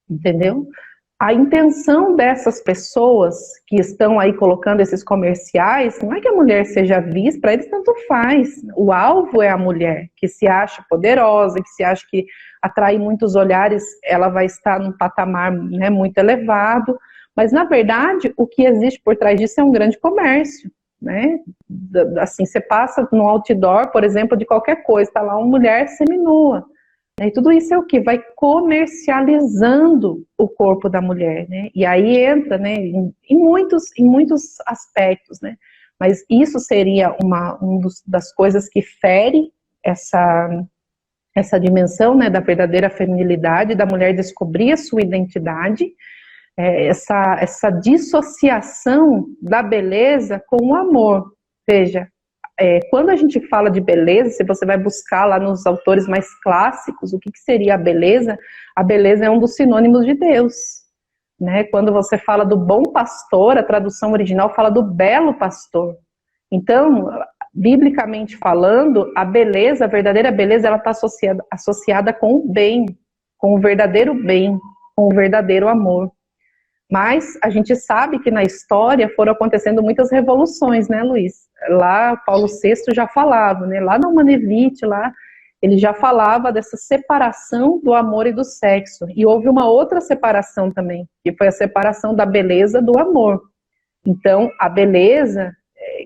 entendeu? A intenção dessas pessoas que estão aí colocando esses comerciais, não é que a mulher seja vista, para eles tanto faz. O alvo é a mulher, que se acha poderosa, que se acha que atrai muitos olhares, ela vai estar num patamar, né, muito elevado, mas na verdade o que existe por trás disso é um grande comércio, né? Assim, você passa no outdoor, por exemplo, de qualquer coisa, está lá uma mulher seminua. E tudo isso é o que? Vai comercializando o corpo da mulher, né? E aí entra, né, em muitos aspectos, né? Mas isso seria das coisas que fere essa dimensão, né, da verdadeira feminilidade, da mulher descobrir a sua identidade, essa dissociação da beleza com o amor. Veja, quando a gente fala de beleza, se você vai buscar lá nos autores mais clássicos, o que seria a beleza é um dos sinônimos de Deus, né? Quando você fala do bom pastor, a tradução original fala do belo pastor. Então, biblicamente falando, a verdadeira beleza, ela está associada com o bem, com o verdadeiro bem, com o verdadeiro amor. Mas a gente sabe que na história foram acontecendo muitas revoluções, né, Luiz? Lá Paulo VI já falava, né? Lá no Manevite, lá ele já falava dessa separação do amor e do sexo. E houve uma outra separação também, que foi a separação da beleza do amor. Então, a beleza,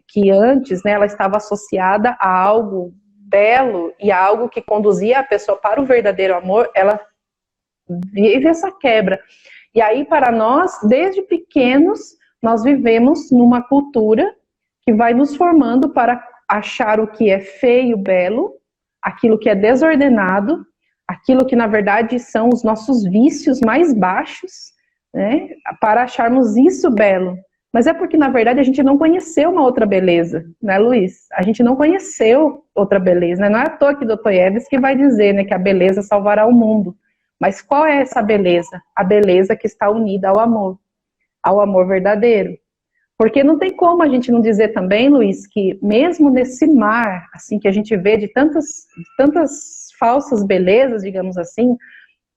que antes, né, ela estava associada a algo belo e a algo que conduzia a pessoa para o verdadeiro amor, ela vive essa quebra. E aí, para nós, desde pequenos, nós vivemos numa cultura que vai nos formando para achar o que é feio, belo, aquilo que é desordenado, aquilo que, na verdade, são os nossos vícios mais baixos, né, para acharmos isso belo. Mas é porque, na verdade, a gente não conheceu uma outra beleza, né, Luiz? A gente não conheceu outra beleza, né? Não é à toa que Dostoiévski vai dizer, né, que a beleza salvará o mundo. Mas qual é essa beleza? A beleza que está unida ao amor verdadeiro. Porque não tem como a gente não dizer também, Luiz, que mesmo nesse mar, assim, que a gente vê de tantas falsas belezas, digamos assim,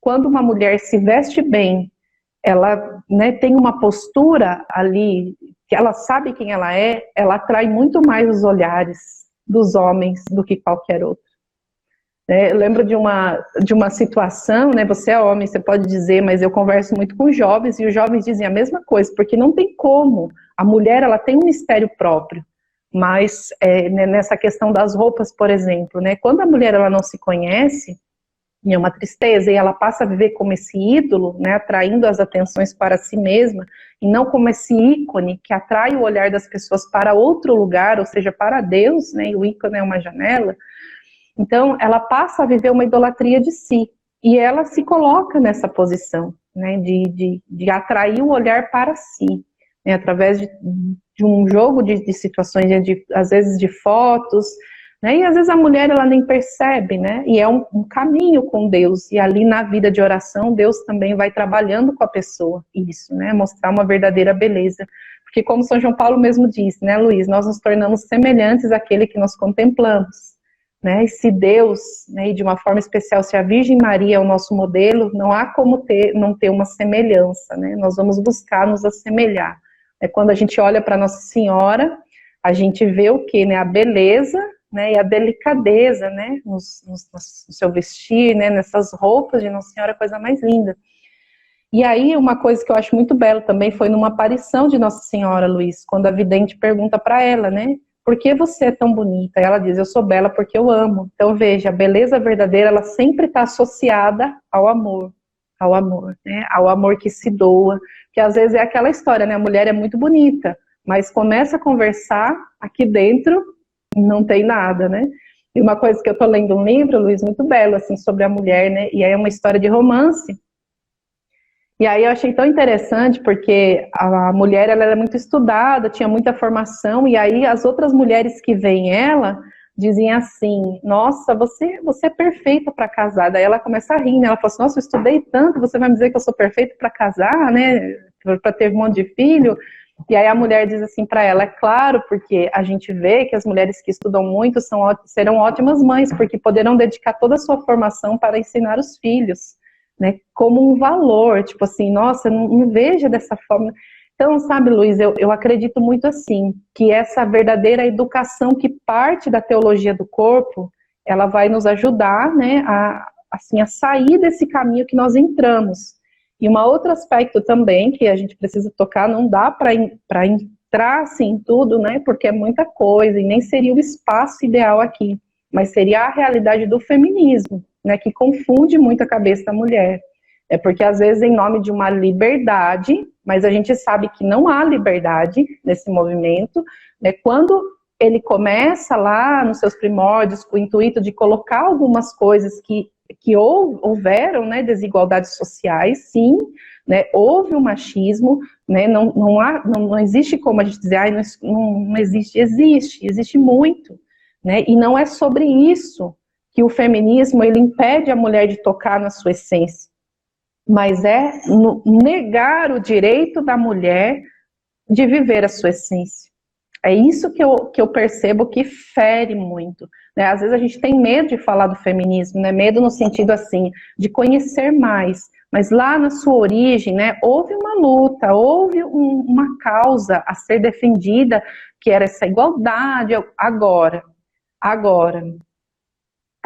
quando uma mulher se veste bem, ela, né, tem uma postura ali, que ela sabe quem ela atrai muito mais os olhares dos homens do que qualquer outro. Eu lembro de uma situação, né, você é homem, você pode dizer, mas eu converso muito com jovens, e os jovens dizem a mesma coisa, porque não tem como. A mulher, ela tem um mistério próprio, mas né, nessa questão das roupas, por exemplo, né, quando a mulher ela não se conhece, é uma tristeza, e ela passa a viver como esse ídolo, né, atraindo as atenções para si mesma, e não como esse ícone que atrai o olhar das pessoas para outro lugar, ou seja, para Deus, né, e o ícone é uma janela. Então, ela passa a viver uma idolatria de si, e ela se coloca nessa posição, né, de atrair o olhar para si, né, através de um jogo de situações, às vezes de fotos, né, e às vezes a mulher ela nem percebe, né, e é um caminho com Deus, e ali na vida de oração, Deus também vai trabalhando com a pessoa, isso, né, mostrar uma verdadeira beleza, porque como São João Paulo mesmo disse, né, Luiz, nós nos tornamos semelhantes àquele que nós contemplamos, né, e se Deus, né, e de uma forma especial, se a Virgem Maria é o nosso modelo, não há como não ter uma semelhança, né, nós vamos buscar nos assemelhar. Quando a gente olha para Nossa Senhora, a gente vê o quê, né, a beleza, né, e a delicadeza, né, no seu vestir, né, nessas roupas de Nossa Senhora, a coisa mais linda. E aí, uma coisa que eu acho muito bela também foi numa aparição de Nossa Senhora, Luiz, quando a vidente pergunta para ela, né, por que você é tão bonita? Ela diz, eu sou bela porque eu amo. Então, veja, a beleza verdadeira, ela sempre está associada ao amor, né, ao amor que se doa, que às vezes é aquela história, né, a mulher é muito bonita, mas começa a conversar, aqui dentro não tem nada, né? E uma coisa que eu tô lendo um livro, Luiz, muito belo, assim, sobre a mulher, né, e aí é uma história de romance. E aí eu achei tão interessante, porque a mulher, ela era muito estudada, tinha muita formação, e aí as outras mulheres que veem ela, dizem assim, nossa, você é perfeita para casar. Daí ela começa a rir, né? Ela fala assim, nossa, eu estudei tanto, você vai me dizer que eu sou perfeita para casar, né? Para ter um monte de filho. E aí a mulher diz assim para ela, é claro, porque a gente vê que as mulheres que estudam muito serão ótimas mães, porque poderão dedicar toda a sua formação para ensinar os filhos, né, como um valor, tipo assim, nossa, não veja dessa forma. Então, sabe, Luiz, eu acredito muito assim, que essa verdadeira educação que parte da teologia do corpo, ela vai nos ajudar, né, a sair desse caminho que nós entramos. E um outro aspecto também, que a gente precisa tocar, não dá para entrar assim em tudo, né, porque é muita coisa, e nem seria o espaço ideal aqui, mas seria a realidade do feminismo, né, que confunde muito a cabeça da mulher. É porque, às vezes, em nome de uma liberdade, mas a gente sabe que não há liberdade nesse movimento, né, quando ele começa lá nos seus primórdios com o intuito de colocar algumas coisas que houveram, né, desigualdades sociais, sim, né, houve o machismo, né, não existe como a gente dizer, não existe, existe muito, né, e não é sobre isso que o feminismo, ele impede a mulher de tocar na sua essência, mas é negar o direito da mulher de viver a sua essência. É isso que eu percebo que fere muito, né? Às vezes a gente tem medo de falar do feminismo, né? Medo no sentido assim, de conhecer mais, mas lá na sua origem, né, houve uma luta, houve uma causa a ser defendida, que era essa igualdade. Agora,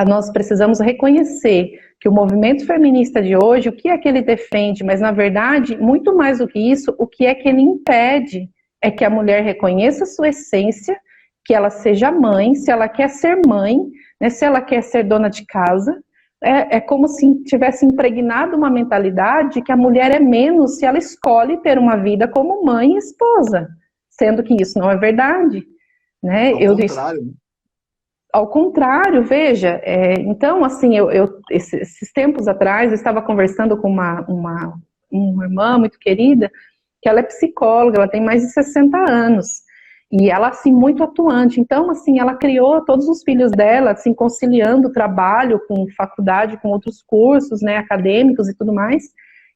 nós precisamos reconhecer que o movimento feminista de hoje, o que é que ele defende, mas na verdade, muito mais do que isso, o que é que ele impede é que a mulher reconheça a sua essência, que ela seja mãe, se ela quer ser mãe, né, se ela quer ser dona de casa. É como se tivesse impregnado uma mentalidade que a mulher é menos se ela escolhe ter uma vida como mãe e esposa, sendo que isso não é verdade, né? Ao contrário, veja, então, assim, esses tempos atrás, eu estava conversando com uma irmã muito querida, que ela é psicóloga, ela tem mais de 60 anos, e ela, assim, muito atuante. Então, assim, ela criou todos os filhos dela, assim, conciliando o trabalho com faculdade, com outros cursos, né, acadêmicos e tudo mais,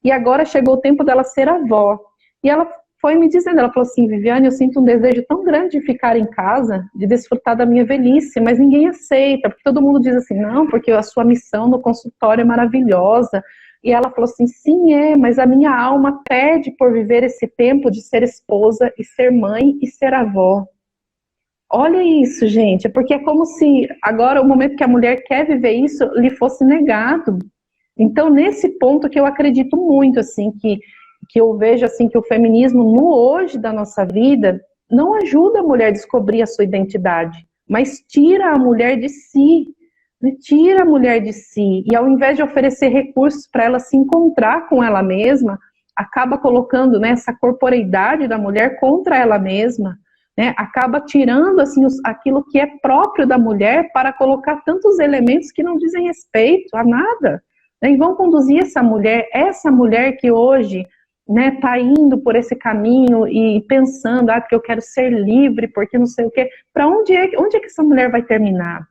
e agora chegou o tempo dela ser avó. E ela foi me dizendo, ela falou assim: Viviane, eu sinto um desejo tão grande de ficar em casa, de desfrutar da minha velhice, mas ninguém aceita, porque todo mundo diz assim, não, porque a sua missão no consultório é maravilhosa. E ela falou assim, sim, mas a minha alma pede por viver esse tempo de ser esposa e ser mãe e ser avó. Olha isso, gente, porque é como se agora o momento que a mulher quer viver isso lhe fosse negado. Então, nesse ponto que eu acredito muito, assim, que eu vejo, assim, que o feminismo no hoje da nossa vida não ajuda a mulher a descobrir a sua identidade, mas tira a mulher de si, né? Tira a mulher de si, e ao invés de oferecer recursos para ela se encontrar com ela mesma, acaba colocando, né, essa corporeidade da mulher contra ela mesma, né? Acaba tirando, assim, aquilo que é próprio da mulher para colocar tantos elementos que não dizem respeito a nada, né? E vão conduzir essa mulher que hoje, né, tá indo por esse caminho e pensando, porque eu quero ser livre, porque não sei o quê. Para onde é que essa mulher vai terminar?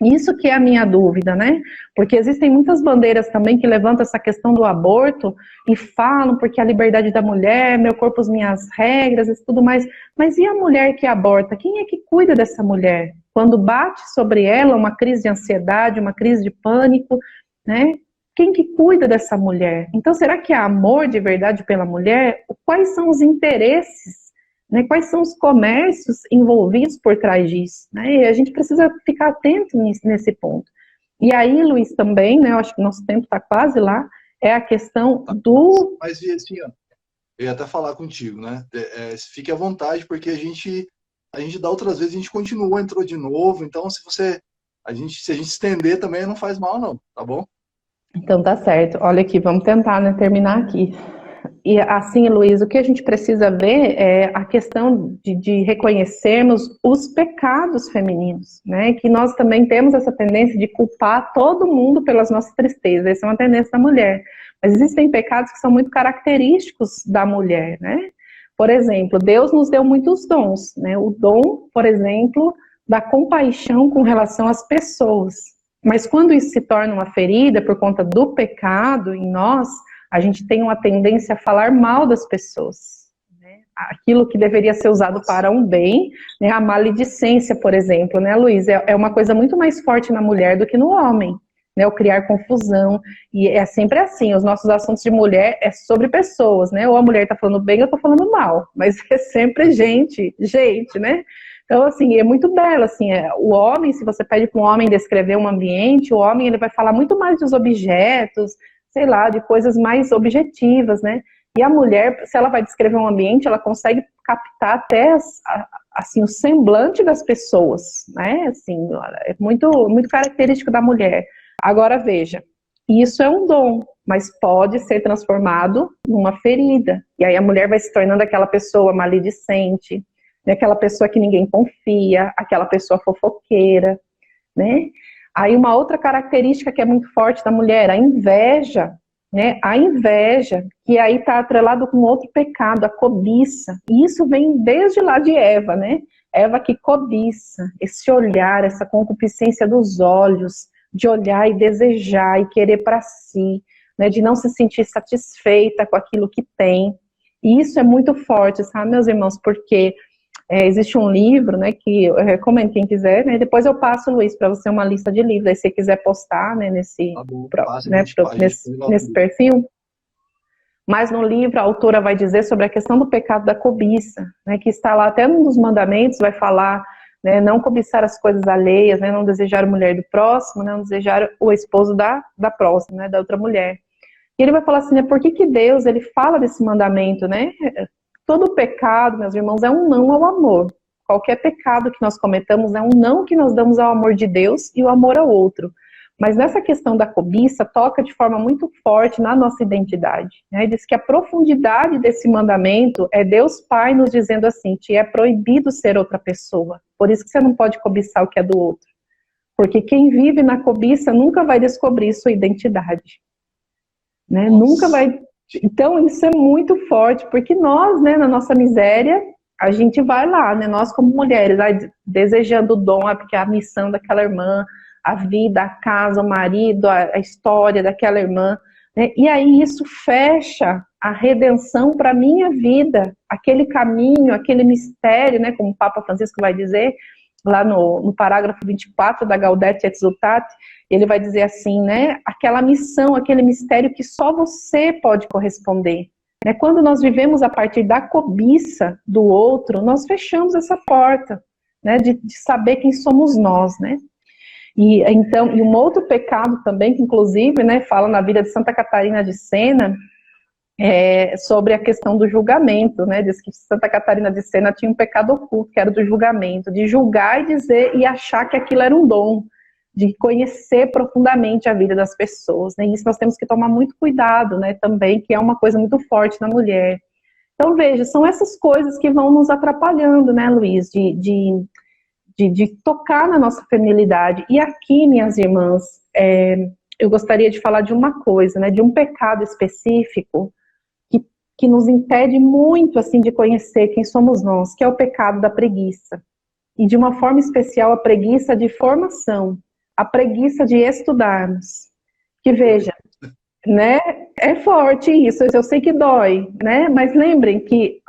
Isso que é a minha dúvida, né? Porque existem muitas bandeiras também que levantam essa questão do aborto e falam porque a liberdade da mulher, meu corpo, as minhas regras e tudo mais. Mas e a mulher que aborta? Quem é que cuida dessa mulher? Quando bate sobre ela uma crise de ansiedade, uma crise de pânico, né? Quem que cuida dessa mulher? Então, será que há amor de verdade pela mulher? Quais são os interesses, né? Quais são os comércios envolvidos por trás disso? Né? E a gente precisa ficar atento nesse ponto. E aí, Luiz, também, né? Eu acho que o nosso tempo está quase lá, é a questão do... Mas, assim, ó, eu ia até falar contigo, né? Fique à vontade, porque a gente da outras vezes, a gente continuou, entrou de novo, então se a gente estender também não faz mal não, tá bom? Então tá certo. Olha aqui, vamos tentar, né, terminar aqui. E assim, Luiz, o que a gente precisa ver é a questão de reconhecermos os pecados femininos, né? Que nós também temos essa tendência de culpar todo mundo pelas nossas tristezas. Essa é uma tendência da mulher. Mas existem pecados que são muito característicos da mulher, né? Por exemplo, Deus nos deu muitos dons, né? O dom, por exemplo, da compaixão com relação às pessoas. Mas quando isso se torna uma ferida por conta do pecado em nós, a gente tem uma tendência a falar mal das pessoas, né? Aquilo que deveria ser usado para um bem, né? A maledicência, por exemplo, né, Luiz? É uma coisa muito mais forte na mulher do que no homem, né? O criar confusão, e é sempre assim, os nossos assuntos de mulher é sobre pessoas, né? Ou a mulher tá falando bem, ou eu tô falando mal, mas é sempre gente, né? Então, assim, é muito belo, assim, o homem, se você pede para um homem descrever um ambiente, o homem, ele vai falar muito mais dos objetos, sei lá, de coisas mais objetivas, né? E a mulher, se ela vai descrever um ambiente, ela consegue captar até, assim, o semblante das pessoas, né? Assim, é muito, muito característico da mulher. Agora, veja, isso é um dom, mas pode ser transformado numa ferida. E aí a mulher vai se tornando aquela pessoa maledicente, aquela pessoa que ninguém confia, aquela pessoa fofoqueira, né? Aí uma outra característica que é muito forte da mulher, a inveja, né? A inveja, que aí está atrelado com outro pecado, a cobiça. E isso vem desde lá de Eva, né? Eva que cobiça, esse olhar, essa concupiscência dos olhos, de olhar e desejar e querer para si, né? De não se sentir satisfeita com aquilo que tem. E isso é muito forte, sabe, meus irmãos? Porque existe um livro, né, que eu recomendo quem quiser, né, depois eu passo, Luiz, para você uma lista de livros, aí se você quiser postar, né, nesse perfil, Mas no livro a autora vai dizer sobre a questão do pecado da cobiça, né, que está lá até num dos mandamentos, vai falar, né, não cobiçar as coisas alheias, né, não desejar a mulher do próximo, né, não desejar o esposo da próxima, né, da outra mulher. E ele vai falar assim, né, por que Deus ele fala desse mandamento, né? Todo pecado, meus irmãos, é um não ao amor. Qualquer pecado que nós cometamos é um não que nós damos ao amor de Deus e o amor ao outro. Mas nessa questão da cobiça, toca de forma muito forte na nossa identidade. Né? Diz que a profundidade desse mandamento é Deus Pai nos dizendo assim, te é proibido ser outra pessoa. Por isso que você não pode cobiçar o que é do outro. Porque quem vive na cobiça nunca vai descobrir sua identidade. Né? Nunca vai. Então, isso é muito forte, porque nós, né, na nossa miséria, a gente vai lá, né, nós como mulheres, desejando o dom, porque a missão daquela irmã, a vida, a casa, o marido, a história daquela irmã, né, e aí isso fecha a redenção para a minha vida, aquele caminho, aquele mistério, né, como o Papa Francisco vai dizer, lá no parágrafo 24 da Gaudete et Exsultate, ele vai dizer assim, né, aquela missão, aquele mistério que só você pode corresponder. Né? Quando nós vivemos a partir da cobiça do outro, nós fechamos essa porta, né, de saber quem somos nós, né. E então, e um outro pecado também, que inclusive, né, fala na vida de Santa Catarina de Sena, sobre a questão do julgamento, né, diz que Santa Catarina de Sena tinha um pecado oculto, que era do julgamento, de julgar e dizer e achar que aquilo era um dom, de conhecer profundamente a vida das pessoas, né, e isso nós temos que tomar muito cuidado, né, também, que é uma coisa muito forte na mulher. Então, veja, são essas coisas que vão nos atrapalhando, né, Luiz, de tocar na nossa feminilidade. E aqui, minhas irmãs, eu gostaria de falar de uma coisa, né, de um pecado específico, que nos impede muito, assim, de conhecer quem somos nós, que é o pecado da preguiça. E de uma forma especial, a preguiça de formação, a preguiça de estudarmos. Que veja, né, é forte isso, eu sei que dói, né, mas lembrem que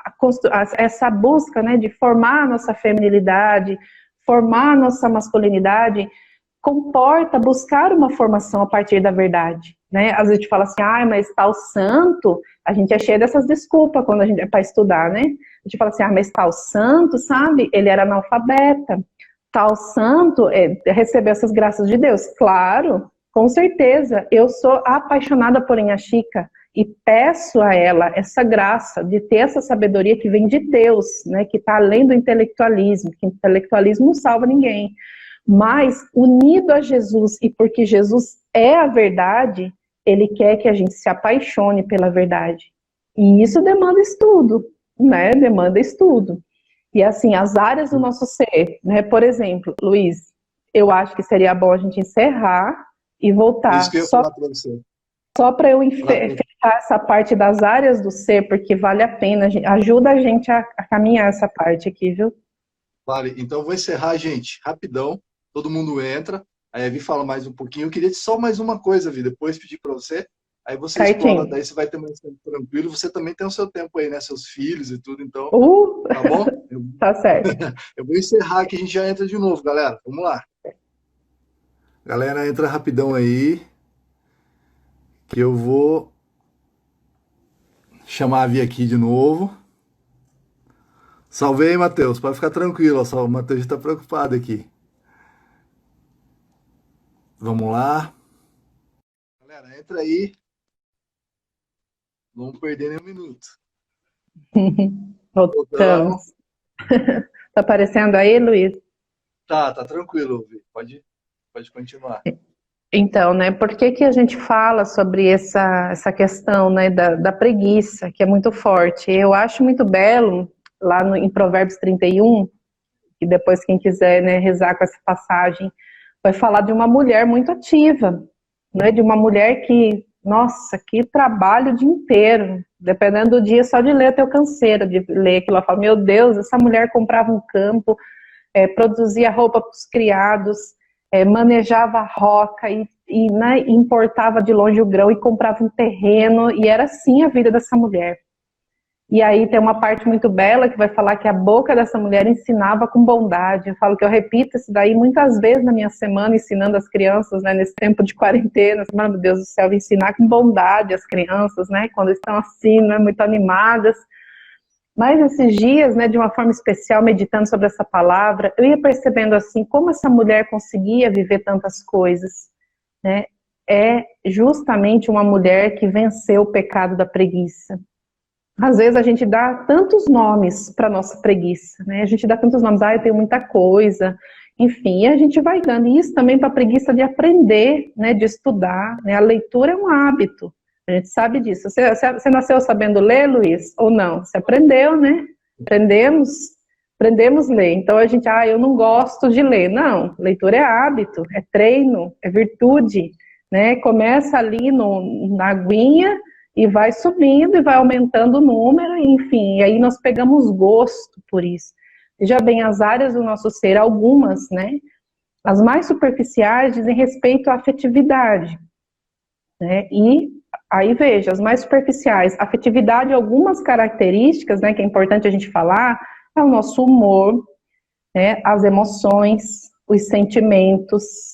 essa busca, né, de formar a nossa feminilidade, formar a nossa masculinidade, comporta buscar uma formação a partir da verdade, né? Às vezes a gente fala assim, mas tal santo, a gente é cheio dessas desculpas quando a gente é para estudar, né? A gente fala assim, mas tal santo, sabe? Ele era analfabeta, tal santo recebeu essas graças de Deus. Claro, com certeza, eu sou apaixonada por Inha Chica e peço a ela essa graça de ter essa sabedoria que vem de Deus, né? Que está além do intelectualismo, que o intelectualismo não salva ninguém. Mas, unido a Jesus, e porque Jesus é a verdade, ele quer que a gente se apaixone pela verdade. E isso demanda estudo, né? Demanda estudo. E assim, as áreas do nosso ser, né? Por exemplo, Luiz, eu acho que seria bom a gente encerrar e voltar. Isso que eu ia falar para você. Só para eu fechar essa parte das áreas do ser, porque vale a pena, ajuda a gente a caminhar essa parte aqui, viu? Vale, então eu vou encerrar, gente, rapidão. Todo mundo entra, aí a Vi fala mais um pouquinho. Eu queria só mais uma coisa, Vi, depois pedir para você. Aí você explora, daí você vai ter mais tempo tranquilo. Você também tem o seu tempo aí, né? Seus filhos e tudo, então. Tá bom? Tá certo. Eu vou encerrar aqui, a gente já entra de novo, galera. Vamos lá. Galera, entra rapidão aí. Que eu vou chamar a Vi aqui de novo. Salve aí, Matheus. Pode ficar tranquilo, só o Matheus está preocupado aqui. Vamos lá. Galera, entra aí. Não vamos perder nem um minuto. Voltamos. Tá aparecendo aí, Luiz? Tá tranquilo, Vi. Pode continuar. Então, né, por que a gente fala sobre essa questão, né, da preguiça, que é muito forte? Eu acho muito belo, lá em Provérbios 31, e depois quem quiser, né, rezar com essa passagem, vai falar de uma mulher muito ativa, né, de uma mulher que, nossa, que trabalho o dia inteiro, dependendo do dia, só de ler até eu canseira de ler aquilo, ela fala, meu Deus, essa mulher comprava um campo, produzia roupa para os criados, manejava a roca e né, importava de longe o grão e comprava um terreno, e era assim a vida dessa mulher. E aí tem uma parte muito bela que vai falar que a boca dessa mulher ensinava com bondade. Eu falo que eu repito isso daí muitas vezes na minha semana, ensinando as crianças, né, nesse tempo de quarentena. Meu Deus do céu, ensinar com bondade as crianças, né, quando estão assim, né, muito animadas. Mas esses dias, né, de uma forma especial, meditando sobre essa palavra, eu ia percebendo assim, como essa mulher conseguia viver tantas coisas, né? É justamente uma mulher que venceu o pecado da preguiça. Às vezes a gente dá tantos nomes para nossa preguiça, né? A gente dá tantos nomes, eu tenho muita coisa, enfim, e a gente vai dando. E isso também para a preguiça de aprender, né, de estudar, né? A leitura é um hábito, a gente sabe disso. Você nasceu sabendo ler, Luiz? Ou não? Você aprendeu, né? Aprendemos a ler. Então a gente, eu não gosto de ler. Não, leitura é hábito, é treino, é virtude, né? Começa ali na aguinha, e vai subindo e vai aumentando o número, enfim, e aí nós pegamos gosto por isso. Veja bem, as áreas do nosso ser, algumas, né, as mais superficiais dizem respeito à afetividade, né, e aí veja, as mais superficiais, afetividade, algumas características, né, que é importante a gente falar, é o nosso humor, né, as emoções, os sentimentos,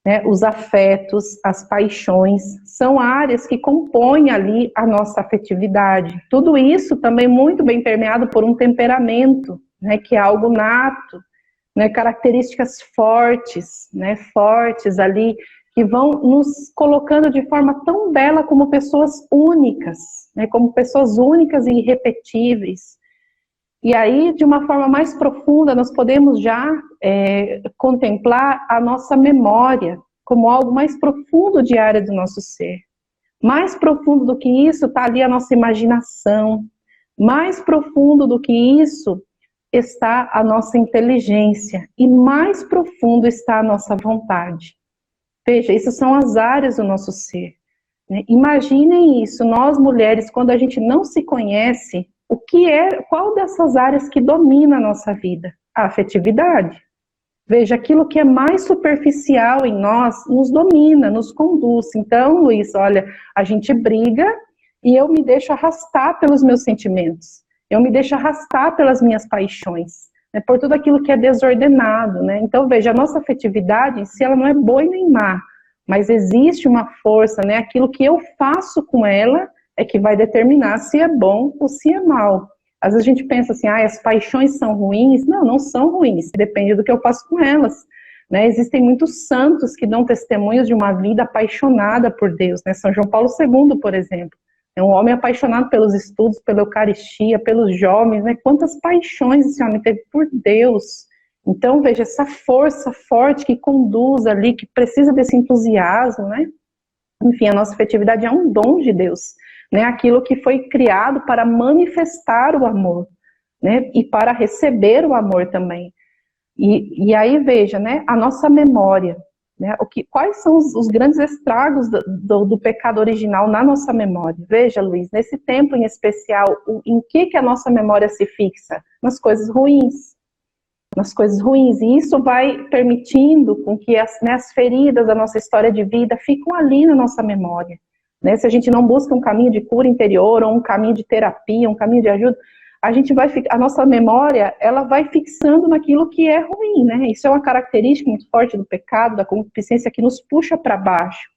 né, os afetos, as paixões, são áreas que compõem ali a nossa afetividade. Tudo isso também muito bem permeado por um temperamento, né, que é algo nato, né, características fortes, né, fortes ali, que vão nos colocando de forma tão bela como pessoas únicas, né, como pessoas únicas e irrepetíveis. E aí, de uma forma mais profunda, nós podemos já contemplar a nossa memória como algo mais profundo de área do nosso ser. Mais profundo do que isso está ali a nossa imaginação. Mais profundo do que isso está a nossa inteligência. E mais profundo está a nossa vontade. Veja, essas são as áreas do nosso ser. Né? Imaginem isso, nós mulheres, quando a gente não se conhece, qual dessas áreas que domina a nossa vida? A afetividade. Veja, aquilo que é mais superficial em nós nos domina, nos conduz. Então, Luiz, olha, a gente briga e eu me deixo arrastar pelos meus sentimentos. Eu me deixo arrastar pelas minhas paixões, né, por tudo aquilo que é desordenado, né? Então, veja, a nossa afetividade em si, ela não é boa e nem má, mas existe uma força, né? Aquilo que eu faço com ela é que vai determinar se é bom ou se é mal. Às vezes a gente pensa assim, as paixões são ruins. Não, não são ruins, depende do que eu faço com elas. Né? Existem muitos santos que dão testemunhos de uma vida apaixonada por Deus. Né? São João Paulo II, por exemplo. É um homem apaixonado pelos estudos, pela Eucaristia, pelos jovens. Né? Quantas paixões esse homem teve por Deus. Então, veja, essa força forte que conduz ali, que precisa desse entusiasmo, né? Enfim, a nossa afetividade é um dom de Deus. Né, aquilo que foi criado para manifestar o amor, né, e para receber o amor também. E aí veja, né, a nossa memória, né, quais são os grandes estragos do pecado original na nossa memória? Veja, Luiz, nesse tempo em especial, em que a nossa memória se fixa? Nas coisas ruins. Nas coisas ruins, e isso vai permitindo com que as feridas da nossa história de vida ficam ali na nossa memória. Né? Se a gente não busca um caminho de cura interior, ou um caminho de terapia, um caminho de ajuda, a nossa memória, ela vai fixando naquilo que é ruim, né? Isso é uma característica muito forte do pecado, da concupiscência, que nos puxa para baixo.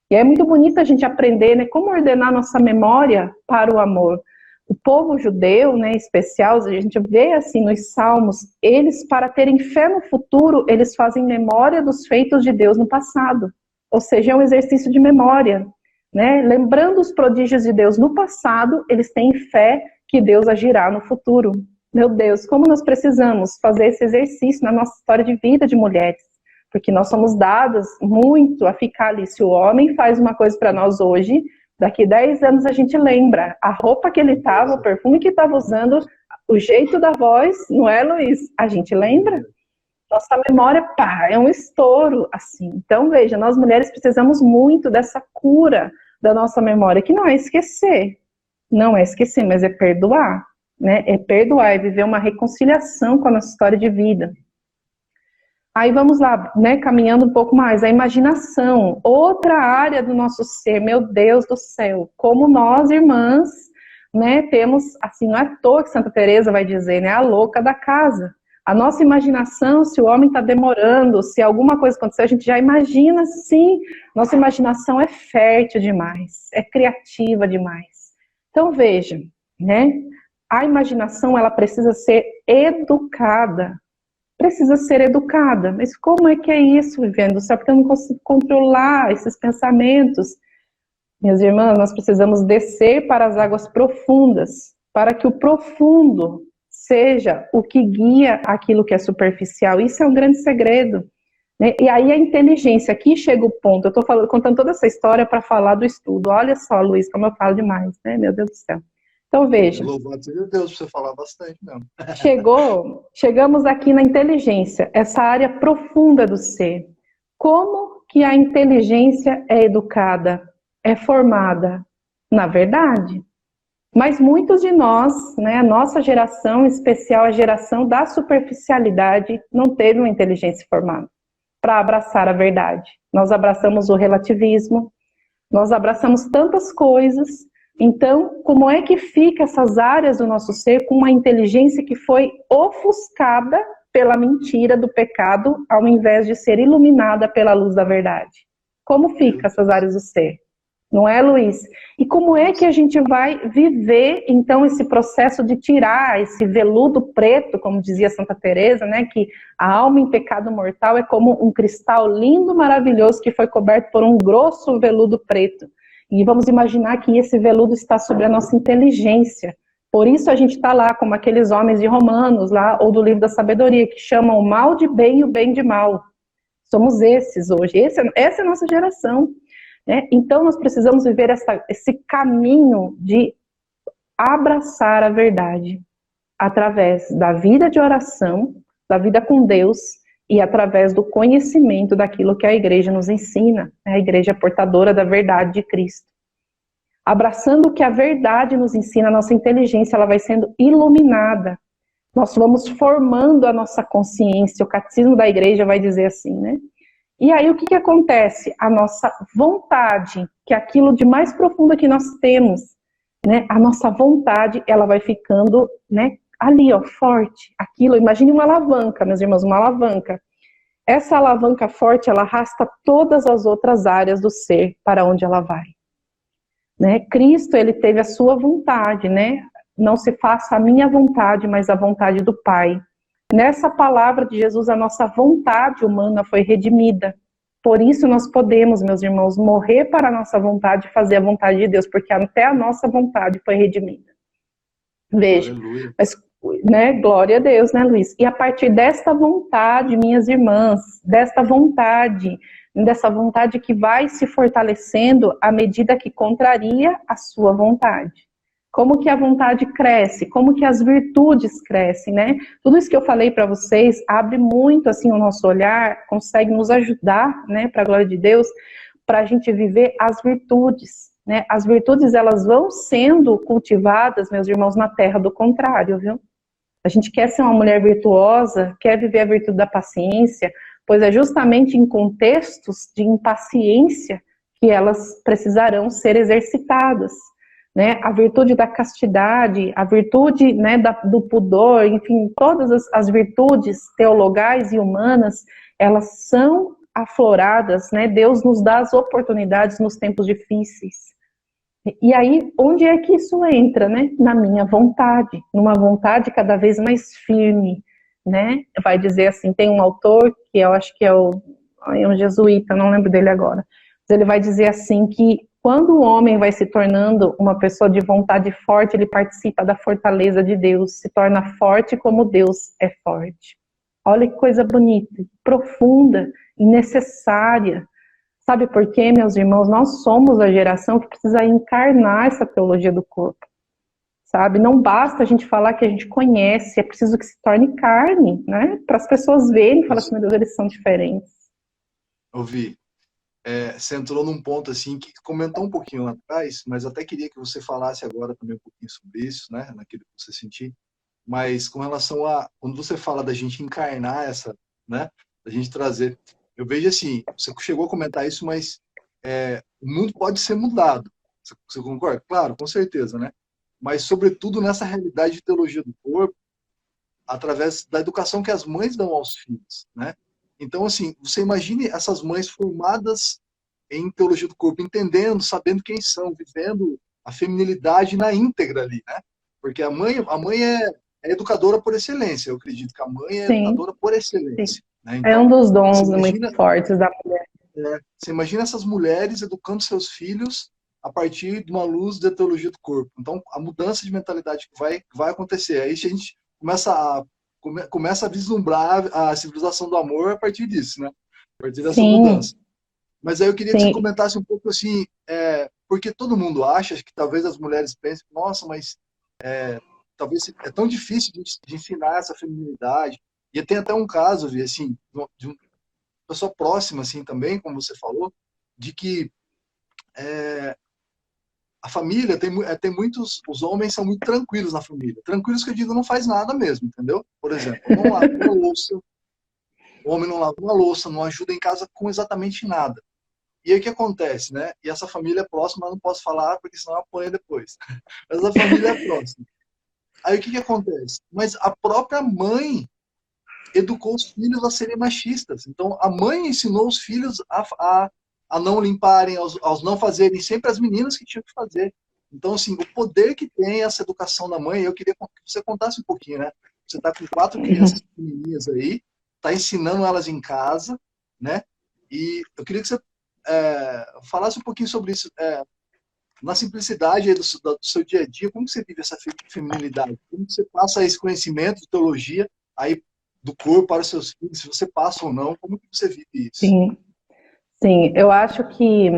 E é muito bonito a gente aprender, né, como ordenar nossa memória para o amor. O povo judeu, né, em especial, a gente vê assim nos Salmos, eles, para terem fé no futuro, eles fazem memória dos feitos de Deus no passado. Ou seja, é um exercício de memória. Né? Lembrando os prodígios de Deus no passado, eles têm fé que Deus agirá no futuro. Meu Deus, como nós precisamos fazer esse exercício na nossa história de vida de mulheres, porque nós somos dadas muito a ficar ali. Se o homem faz uma coisa para nós hoje, daqui 10 anos a gente lembra a roupa que ele estava, o perfume que estava usando, o jeito da voz, não é, Luiz? A gente lembra? Nossa memória, é um estouro, assim. Então, veja, nós mulheres precisamos muito dessa cura da nossa memória, que não é esquecer. Não é esquecer, mas é perdoar. Né? É perdoar, é viver uma reconciliação com a nossa história de vida. Aí vamos lá, né, caminhando um pouco mais. A imaginação, outra área do nosso ser. Meu Deus do céu, como nós, irmãs, né, temos, assim, não é à toa que Santa Teresa vai dizer, né, a louca da casa. A nossa imaginação, se o homem está demorando, se alguma coisa acontecer, a gente já imagina, sim. Nossa imaginação é fértil demais, é criativa demais. Então, veja, né, a imaginação, ela precisa ser educada. Precisa ser educada. Mas como é que é isso, Viviane do céu? Porque eu não consigo controlar esses pensamentos. Minhas irmãs, nós precisamos descer para as águas profundas, para que o profundo seja o que guia aquilo que é superficial. Isso é um grande segredo, né? E aí a inteligência, aqui chega o ponto, eu estou contando toda essa história para falar do estudo. Olha só, Luiz, como eu falo demais, né? Meu Deus do céu. Então veja. Louvado seja Deus, pra você falar bastante mesmo. Chegamos aqui na inteligência, essa área profunda do ser. Como que a inteligência é educada, é formada? Na verdade. Mas muitos de nós, né, a nossa geração, em especial a geração da superficialidade, não teve uma inteligência formada para abraçar a verdade. Nós abraçamos o relativismo, nós abraçamos tantas coisas. Então, como é que fica essas áreas do nosso ser com uma inteligência que foi ofuscada pela mentira do pecado, ao invés de ser iluminada pela luz da verdade? Como fica essas áreas do ser? Não é, Luiz? E como é que a gente vai viver, então, esse processo de tirar esse veludo preto, como dizia Santa Teresa, né, que a alma em pecado mortal é como um cristal lindo, maravilhoso, que foi coberto por um grosso veludo preto. E vamos imaginar que esse veludo está sobre a nossa inteligência. Por isso a gente está lá, como aqueles homens de Romanos, lá, ou do livro da sabedoria, que chamam o mal de bem e o bem de mal. Somos esses hoje. Essa é a nossa geração. Né? Então nós precisamos viver esse caminho de abraçar a verdade através da vida de oração, da vida com Deus e através do conhecimento daquilo que a igreja nos ensina. A igreja é portadora da verdade de Cristo. Abraçando o que a verdade nos ensina, a nossa inteligência ela vai sendo iluminada. Nós vamos formando a nossa consciência. O catecismo da igreja vai dizer assim, né? E aí o que acontece? A nossa vontade, que é aquilo de mais profundo que nós temos, né? A nossa vontade, ela vai ficando, né, ali, ó, forte. Aquilo, imagine uma alavanca, meus irmãos, uma alavanca. Essa alavanca forte, ela arrasta todas as outras áreas do ser para onde ela vai. Né? Cristo, ele teve a sua vontade, né? Não se faça a minha vontade, mas a vontade do Pai. Nessa palavra de Jesus, a nossa vontade humana foi redimida. Por isso nós podemos, meus irmãos, morrer para a nossa vontade e fazer a vontade de Deus, porque até a nossa vontade foi redimida. Veja, mas, né, glória a Deus, né, Luiz? E a partir desta vontade, minhas irmãs, dessa vontade que vai se fortalecendo à medida que contraria a sua vontade. Como que a vontade cresce, como que as virtudes crescem, né? Tudo isso que eu falei para vocês abre muito, assim, o nosso olhar, consegue nos ajudar, né, para a glória de Deus, para a gente viver as virtudes, né? As virtudes, elas vão sendo cultivadas, meus irmãos, na terra do contrário, viu? A gente quer ser uma mulher virtuosa, quer viver a virtude da paciência, pois é justamente em contextos de impaciência que elas precisarão ser exercitadas. Né, a virtude da castidade, a virtude, né, do pudor, enfim, todas as virtudes teologais e humanas, elas são afloradas, né, Deus nos dá as oportunidades nos tempos difíceis. E aí, onde é que isso entra, né? Na minha vontade, numa vontade cada vez mais firme, né? Vai dizer assim, tem um autor, que eu acho que é um jesuíta, não lembro dele agora, mas ele vai dizer assim que quando o homem vai se tornando uma pessoa de vontade forte, ele participa da fortaleza de Deus, se torna forte como Deus é forte. Olha que coisa bonita, profunda e necessária. Sabe por quê, meus irmãos? Nós somos a geração que precisa encarnar essa teologia do corpo. Sabe? Não basta a gente falar que a gente conhece, é preciso que se torne carne, né? Para as pessoas verem e falar assim, meu Deus, eles são diferentes. Ouvi. Você entrou num ponto assim que comentou um pouquinho lá atrás, mas até queria que você falasse agora também um pouquinho sobre isso, né, naquilo que você sentiu. Mas com relação a quando você fala da gente encarnar essa, né, da gente trazer, eu vejo assim, você chegou a comentar isso, mas o mundo pode ser mudado. Você concorda? Claro, com certeza, né? mas sobretudo nessa realidade de teologia do corpo, através da educação que as mães dão aos filhos, né? Então, assim, você imagine essas mães formadas em teologia do corpo, entendendo, sabendo quem são, vivendo a feminilidade na íntegra ali, né? Porque a mãe é educadora por excelência. Eu acredito que a mãe é Sim, educadora por sim. excelência, né? É Então, um dos você dons muito imagina, fortes da mulher. você imagina essas mulheres educando seus filhos a partir de uma luz da teologia do corpo. Então, a mudança de mentalidade que vai acontecer. Aí a gente começa a vislumbrar a civilização do amor a partir disso, né? A partir dessa Sim, mudança. Mas aí eu queria que você sim. comentasse um pouco assim, porque todo mundo acha que talvez as mulheres pensem, nossa, mas talvez é tão difícil de ensinar essa feminilidade. E tem até um caso, Vi, assim, de uma pessoa próxima, assim, também, como você falou, de que a família tem muitos, os homens são muito tranquilos na família. Tranquilos que eu digo, não faz nada mesmo, entendeu? Por exemplo, não lava uma louça, o homem não lava uma louça, não ajuda em casa com exatamente nada. E aí o que acontece, né? E essa família é próxima, eu não posso falar, porque senão eu apanho depois. Mas a família é próxima. Aí o que acontece? Mas a própria mãe educou os filhos a serem machistas. Então a mãe ensinou os filhos a não limparem, aos não fazerem, sempre as meninas que tinham que fazer. Então, assim, o poder que tem essa educação da mãe, eu queria que você contasse um pouquinho, né? Você está com 4 crianças pequenininhas aí, está ensinando elas em casa, né? E eu queria que você falasse um pouquinho sobre isso, na simplicidade aí do seu dia a dia, como que você vive essa feminilidade? Como que você passa esse conhecimento de teologia aí do corpo para os seus filhos, se você passa ou não, como que você vive isso? Sim, sim. Eu acho que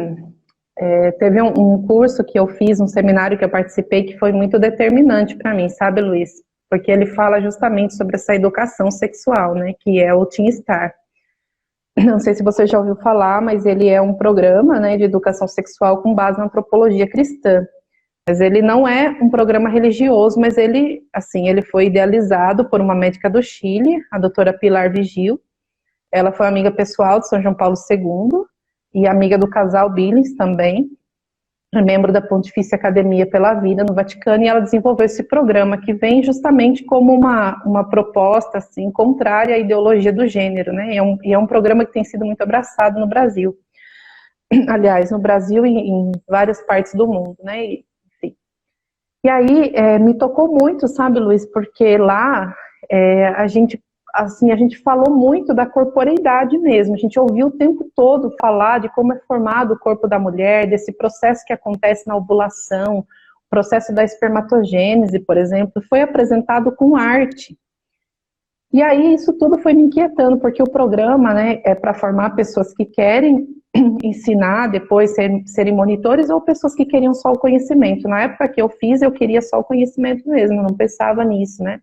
teve um curso que eu fiz, um seminário que eu participei, que foi muito determinante para mim, sabe, Luiz? Porque ele fala justamente sobre essa educação sexual, né, que é o Teen Star. Não sei se você já ouviu falar, mas ele é um programa, né, de educação sexual com base na antropologia cristã. Mas ele não é um programa religioso, mas ele, assim, ele foi idealizado por uma médica do Chile, a doutora Pilar Vigil. Ela foi amiga pessoal de São João Paulo II e amiga do casal Billings também, é membro da Pontifícia Academia pela Vida no Vaticano, e ela desenvolveu esse programa que vem justamente como uma proposta assim, contrária à ideologia do gênero, né? E é um programa que tem sido muito abraçado no Brasil. Aliás, no Brasil e em várias partes do mundo, né? E aí me tocou muito, sabe, Luiz, porque lá a gente falou muito da corporeidade mesmo, a gente ouviu o tempo todo falar de como é formado o corpo da mulher, desse processo que acontece na ovulação, o processo da espermatogênese, por exemplo, foi apresentado com arte. E aí isso tudo foi me inquietando, porque o programa, né, é para formar pessoas que querem ensinar, depois serem monitores, ou pessoas que queriam só o conhecimento. Na época que eu fiz, eu queria só o conhecimento mesmo, não pensava nisso, né?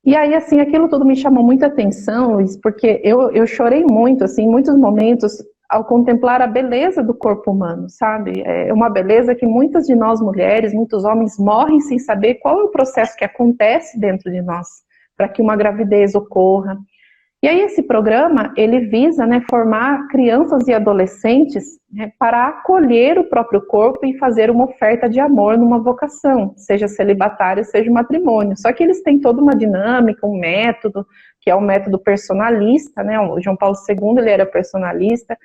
E aí, assim, aquilo tudo me chamou muita atenção, Luiz, porque eu chorei muito, assim, em muitos momentos, ao contemplar a beleza do corpo humano, sabe? É uma beleza que muitas de nós mulheres, muitos homens morrem sem saber qual é o processo que acontece dentro de nós, para que uma gravidez ocorra. E aí esse programa, ele visa, né, formar crianças e adolescentes, né, para acolher o próprio corpo e fazer uma oferta de amor numa vocação, seja celibatário, seja matrimônio. Só que eles têm toda uma dinâmica, um método, que é o método personalista, né, o João Paulo II, ele era personalista,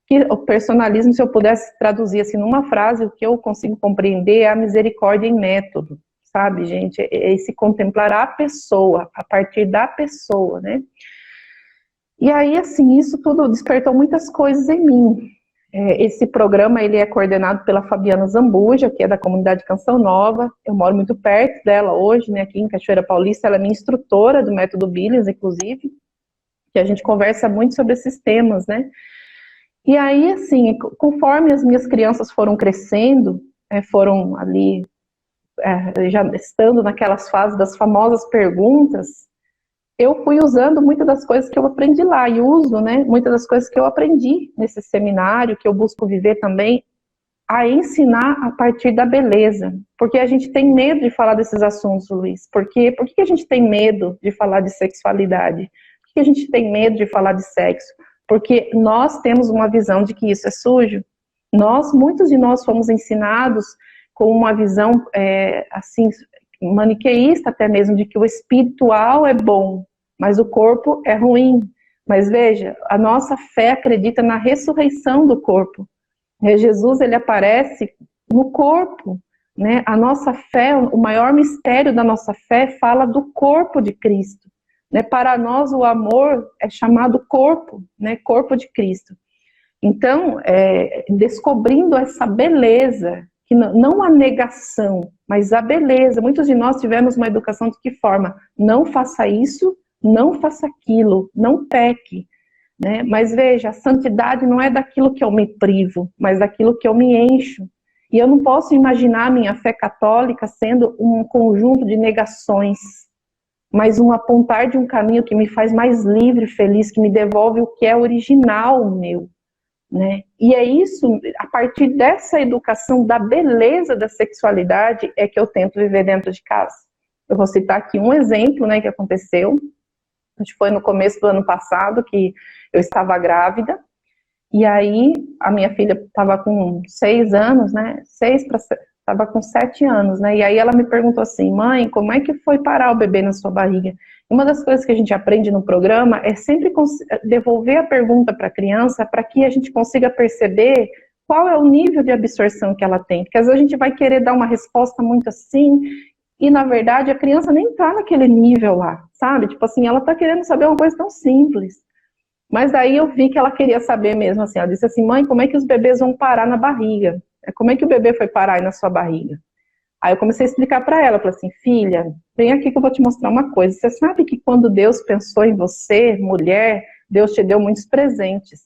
que o personalismo, se eu pudesse traduzir assim numa frase, o que eu consigo compreender é a misericórdia em método, sabe, gente? É esse contemplar a pessoa, a partir da pessoa, né? E aí, assim, isso tudo despertou muitas coisas em mim. Esse programa, ele é coordenado pela Fabiana Zambuja, que é da comunidade Canção Nova. Eu moro muito perto dela hoje, né, aqui em Cachoeira Paulista. Ela é minha instrutora do método Billings, inclusive, que a gente conversa muito sobre esses temas, né. E aí, assim, conforme as minhas crianças foram crescendo, foram ali, já estando naquelas fases das famosas perguntas, eu fui usando muitas das coisas que eu aprendi lá, e uso, né, muitas das coisas que eu aprendi nesse seminário, que eu busco viver também, a ensinar a partir da beleza. Porque a gente tem medo de falar desses assuntos, Luiz. Por que a gente tem medo de falar de sexualidade? Por que a gente tem medo de falar de sexo? Porque nós temos uma visão de que isso é sujo. Muitos de nós fomos ensinados com uma visão, assim, maniqueísta até mesmo, de que o espiritual é bom, mas o corpo é ruim. Mas veja, a nossa fé acredita na ressurreição do corpo. Jesus, ele aparece no corpo, né? A nossa fé, o maior mistério da nossa fé fala do corpo de Cristo, né? Para nós o amor é chamado corpo, né? Corpo de Cristo. Então, descobrindo essa beleza, que não a negação, mas a beleza. Muitos de nós tivemos uma educação de que forma? Não faça isso, não faça aquilo, não peque, né? Mas veja, a santidade não é daquilo que eu me privo, mas daquilo que eu me encho. E eu não posso imaginar a minha fé católica sendo um conjunto de negações, mas um apontar de um caminho que me faz mais livre, feliz, que me devolve o que é original meu, né? E é isso, a partir dessa educação da beleza da sexualidade, é que eu tento viver dentro de casa. Eu vou citar aqui um exemplo, né, que aconteceu. Acho que foi no começo do ano passado que eu estava grávida, e aí a minha filha estava com 6 anos, né? Estava com 7 anos, né? E aí ela me perguntou assim: mãe, como é que foi parar o bebê na sua barriga? Uma das coisas que a gente aprende no programa é sempre devolver a pergunta para a criança, para que a gente consiga perceber qual é o nível de absorção que ela tem. Porque às vezes a gente vai querer dar uma resposta muito assim, e na verdade a criança nem está naquele nível lá, sabe? Tipo assim, ela está querendo saber uma coisa tão simples. Mas daí eu vi que ela queria saber mesmo, assim, ela disse assim: mãe, como é que os bebês vão parar na barriga? Como é que o bebê foi parar aí na sua barriga? Aí eu comecei a explicar para ela, falei assim: filha, vem aqui que eu vou te mostrar uma coisa. Você sabe que quando Deus pensou em você, mulher, Deus te deu muitos presentes.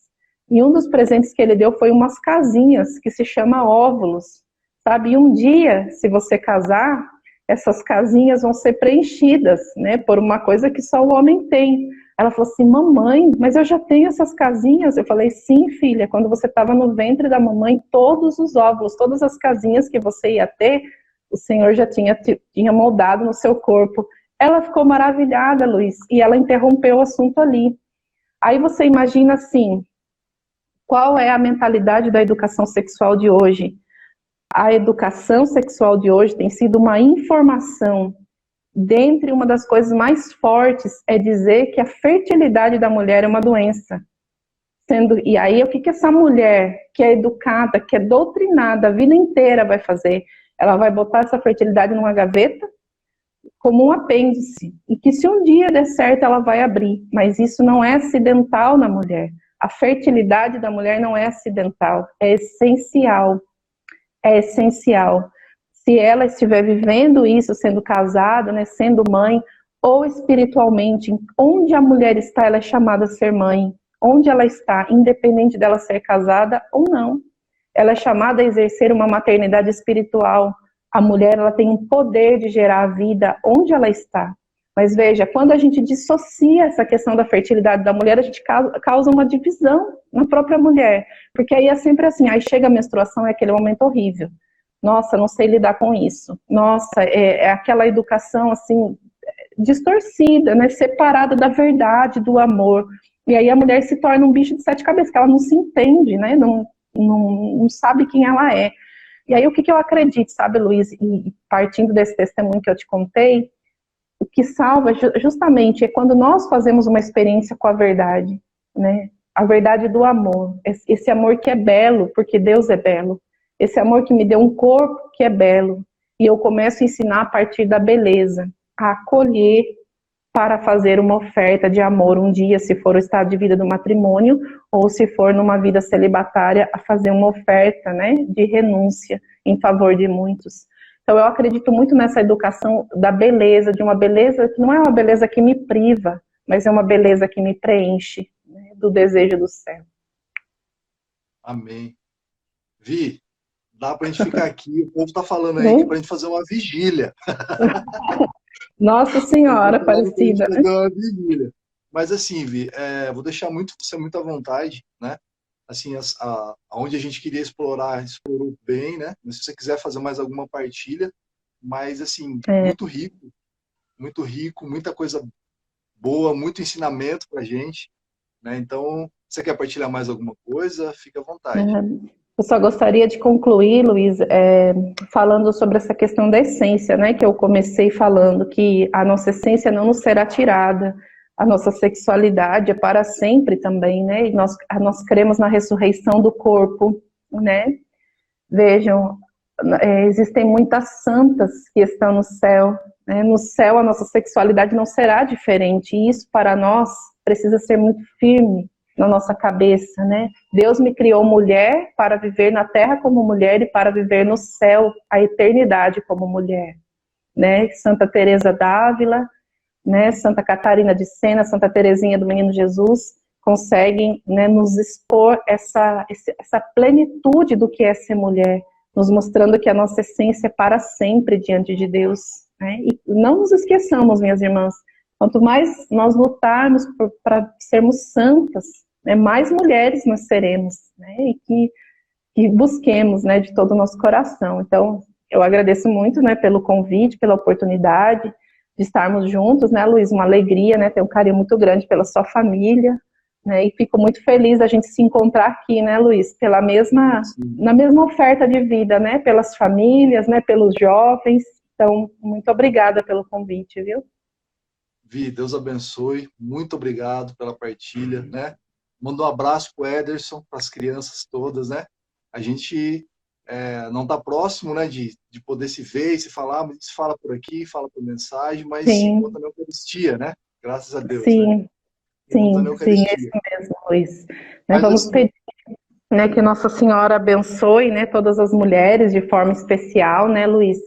E um dos presentes que ele deu foi umas casinhas, que se chama óvulos, sabe? E um dia, se você casar, essas casinhas vão ser preenchidas, né, por uma coisa que só o homem tem. Ela falou assim: mamãe, mas eu já tenho essas casinhas. Eu falei: sim, filha, quando você estava no ventre da mamãe, todos os óvulos, todas as casinhas que você ia ter, o Senhor já tinha moldado no seu corpo. Ela ficou maravilhada, Luiz, e ela interrompeu o assunto ali. Aí você imagina assim, qual é a mentalidade da educação sexual de hoje? A educação sexual de hoje tem sido uma informação. Dentre uma das coisas mais fortes é dizer que a fertilidade da mulher é uma doença. E aí o que essa mulher que é educada, que é doutrinada a vida inteira vai fazer? Ela vai botar essa fertilidade numa gaveta como um apêndice, e que se um dia der certo ela vai abrir, mas isso não é acidental na mulher. A fertilidade da mulher não é acidental, é essencial. É essencial. Se ela estiver vivendo isso, sendo casada, né, sendo mãe, ou espiritualmente, onde a mulher está, ela é chamada a ser mãe. Onde ela está, independente dela ser casada ou não. Ela é chamada a exercer uma maternidade espiritual. A mulher, ela tem um poder de gerar a vida onde ela está. Mas veja, quando a gente dissocia essa questão da fertilidade da mulher, a gente causa uma divisão na própria mulher. Porque aí é sempre assim, aí chega a menstruação, é aquele momento horrível. Nossa, não sei lidar com isso. Nossa, é aquela educação assim, distorcida, né? Separada da verdade, do amor. E aí a mulher se torna um bicho de 7 cabeças, que ela não se entende, né? Não sabe quem ela é. E aí o que eu acredito, sabe, Luiz? E partindo desse testemunho que eu te contei, o que salva justamente é quando nós fazemos uma experiência com a verdade, né? A verdade do amor. Esse amor que é belo, porque Deus é belo. Esse amor que me deu um corpo que é belo. E eu começo a ensinar a partir da beleza, a acolher para fazer uma oferta de amor um dia, se for o estado de vida do matrimônio, ou se for numa vida celibatária, a fazer uma oferta, né, de renúncia em favor de muitos. Então eu acredito muito nessa educação da beleza, de uma beleza que não é uma beleza que me priva, mas é uma beleza que me preenche, né, do desejo do céu. Amém. Vi, dá pra gente ficar aqui, o povo tá falando aí que é pra gente fazer uma vigília. Nossa Senhora, Aparecida, né? Fazer uma vigília. Mas assim, Vi, vou deixar você muito à vontade, né? Assim, onde a gente queria explorar, explorou bem, né? Mas se você quiser fazer mais alguma partilha, mas assim, muito rico, muita coisa boa, muito ensinamento pra gente, né? Então, você quer partilhar mais alguma coisa? Fique à vontade. Eu só gostaria de concluir, Luiz, falando sobre essa questão da essência, né, que eu comecei falando, que a nossa essência não nos será tirada, a nossa sexualidade é para sempre também, né, e nós cremos na ressurreição do corpo, né. Vejam, existem muitas santas que estão no céu, né, no céu a nossa sexualidade não será diferente, e isso para nós precisa ser muito firme na nossa cabeça, né? Deus me criou mulher para viver na terra como mulher e para viver no céu a eternidade como mulher, né? Santa Teresa d'Ávila, né? Santa Catarina de Sena, Santa Teresinha do Menino Jesus conseguem, né, nos expor essa plenitude do que é ser mulher, nos mostrando que a nossa essência é para sempre diante de Deus, né? E não nos esqueçamos, minhas irmãs, quanto mais nós lutarmos para sermos santas, né, mais mulheres nós seremos, né, e que busquemos, né, de todo o nosso coração. Então, eu agradeço muito, né, pelo convite, pela oportunidade de estarmos juntos, né, Luiz, uma alegria, né, tenho um carinho muito grande pela sua família, né, e fico muito feliz da gente se encontrar aqui, né, Luiz, na mesma oferta de vida, né, pelas famílias, né, pelos jovens. Então, muito obrigada pelo convite, viu? Vi, Deus abençoe. Muito obrigado pela partilha, né? Manda um abraço pro Ederson, para as crianças todas, né? A gente não está próximo, né, de poder se ver e se falar, mas se fala por aqui, fala por mensagem, mas se Sim, encontra na Eucaristia, né? Graças a Deus, né? sim, Se encontra na sim, é isso Eucaristia. mesmo, Luiz. Né, Mas vamos assim, pedir, né, que Nossa Senhora abençoe, né, todas as mulheres de forma especial, né, Luiz?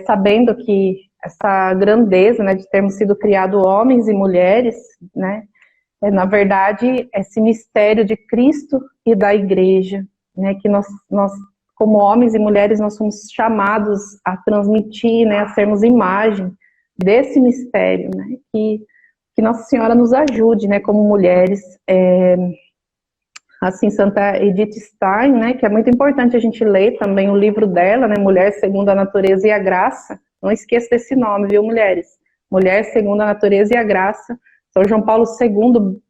Sabendo que essa grandeza, né, de termos sido criados homens e mulheres, né, na verdade, esse mistério de Cristo e da Igreja, né, que nós, como homens e mulheres, nós somos chamados a transmitir, né, a sermos imagem desse mistério, né, que Nossa Senhora nos ajude, né, como mulheres, assim, Santa Edith Stein, né, que é muito importante a gente ler também o livro dela, né, Mulher Segundo a Natureza e a Graça. Não esqueça desse nome, viu, mulheres? Mulher Segundo a Natureza e a Graça. São João Paulo II,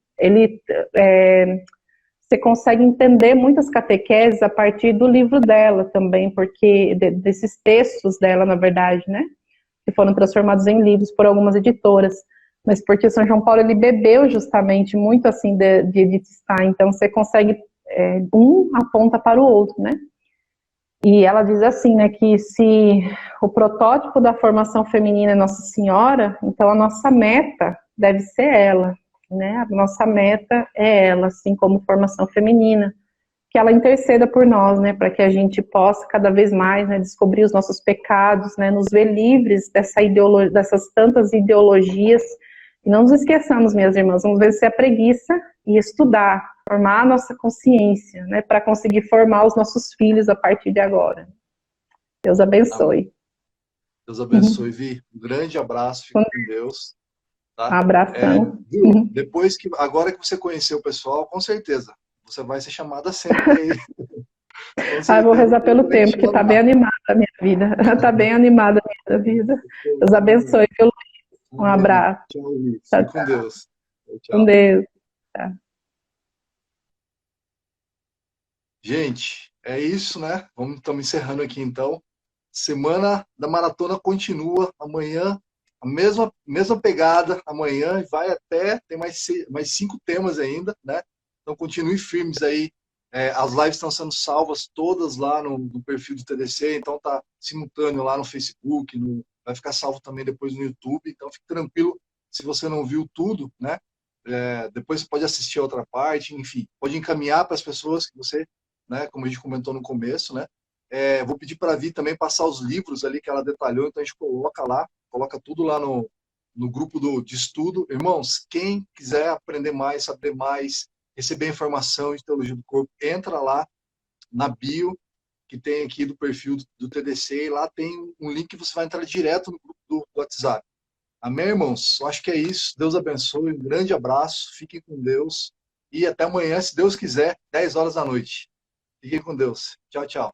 você consegue entender muitas catequeses a partir do livro dela também, porque desses textos dela, na verdade, né, que foram transformados em livros por algumas editoras. Mas porque São João Paulo, ele bebeu justamente muito assim de Edith Stein, então você consegue, um aponta para o outro, né? E ela diz assim, né, que se o protótipo da formação feminina é Nossa Senhora, então a nossa meta deve ser ela, né? A nossa meta é ela, assim como formação feminina, que ela interceda por nós, né, para que a gente possa cada vez mais, né, descobrir os nossos pecados, né, nos ver livres dessas tantas ideologias. E não nos esqueçamos, minhas irmãs, vamos vencer a preguiça e estudar, formar a nossa consciência, né, para conseguir formar os nossos filhos a partir de agora. Deus abençoe. Deus abençoe, Vi. Um grande abraço, fica com Deus. Tá? Um abração. Depois agora que você conheceu o pessoal, com certeza, você vai ser chamada sempre aí. Eu vou rezar pelo tempo, porque está bem animada a minha vida. Está bem animada a minha vida. Deus abençoe, viu, Luiz? Um abraço. Tchau, Luiz. Tchau, com Deus. Tchau. Com Deus. Tchau. Gente, é isso, né? Estamos encerrando aqui então. Semana da maratona continua amanhã, a mesma pegada amanhã e vai até, tem mais 5 temas ainda, né? Então continue firmes aí. As lives estão sendo salvas todas lá no perfil do TDC, então tá simultâneo lá no Facebook, vai ficar salvo também depois no YouTube, então fique tranquilo se você não viu tudo, né? Depois você pode assistir a outra parte, enfim, pode encaminhar para as pessoas que você, né, como a gente comentou no começo, né? Vou pedir para a Vi também passar os livros ali que ela detalhou, então a gente coloca tudo lá no grupo de estudo. Irmãos, quem quiser aprender mais, saber mais, receber informação de teologia do corpo, entra lá na bio, que tem aqui do perfil do TDC, e lá tem um link que você vai entrar direto no grupo do WhatsApp. Amém, irmãos? Eu acho que é isso. Deus abençoe, um grande abraço, fiquem com Deus, e até amanhã, se Deus quiser, 10 horas da noite. Fiquem com Deus. Tchau, tchau.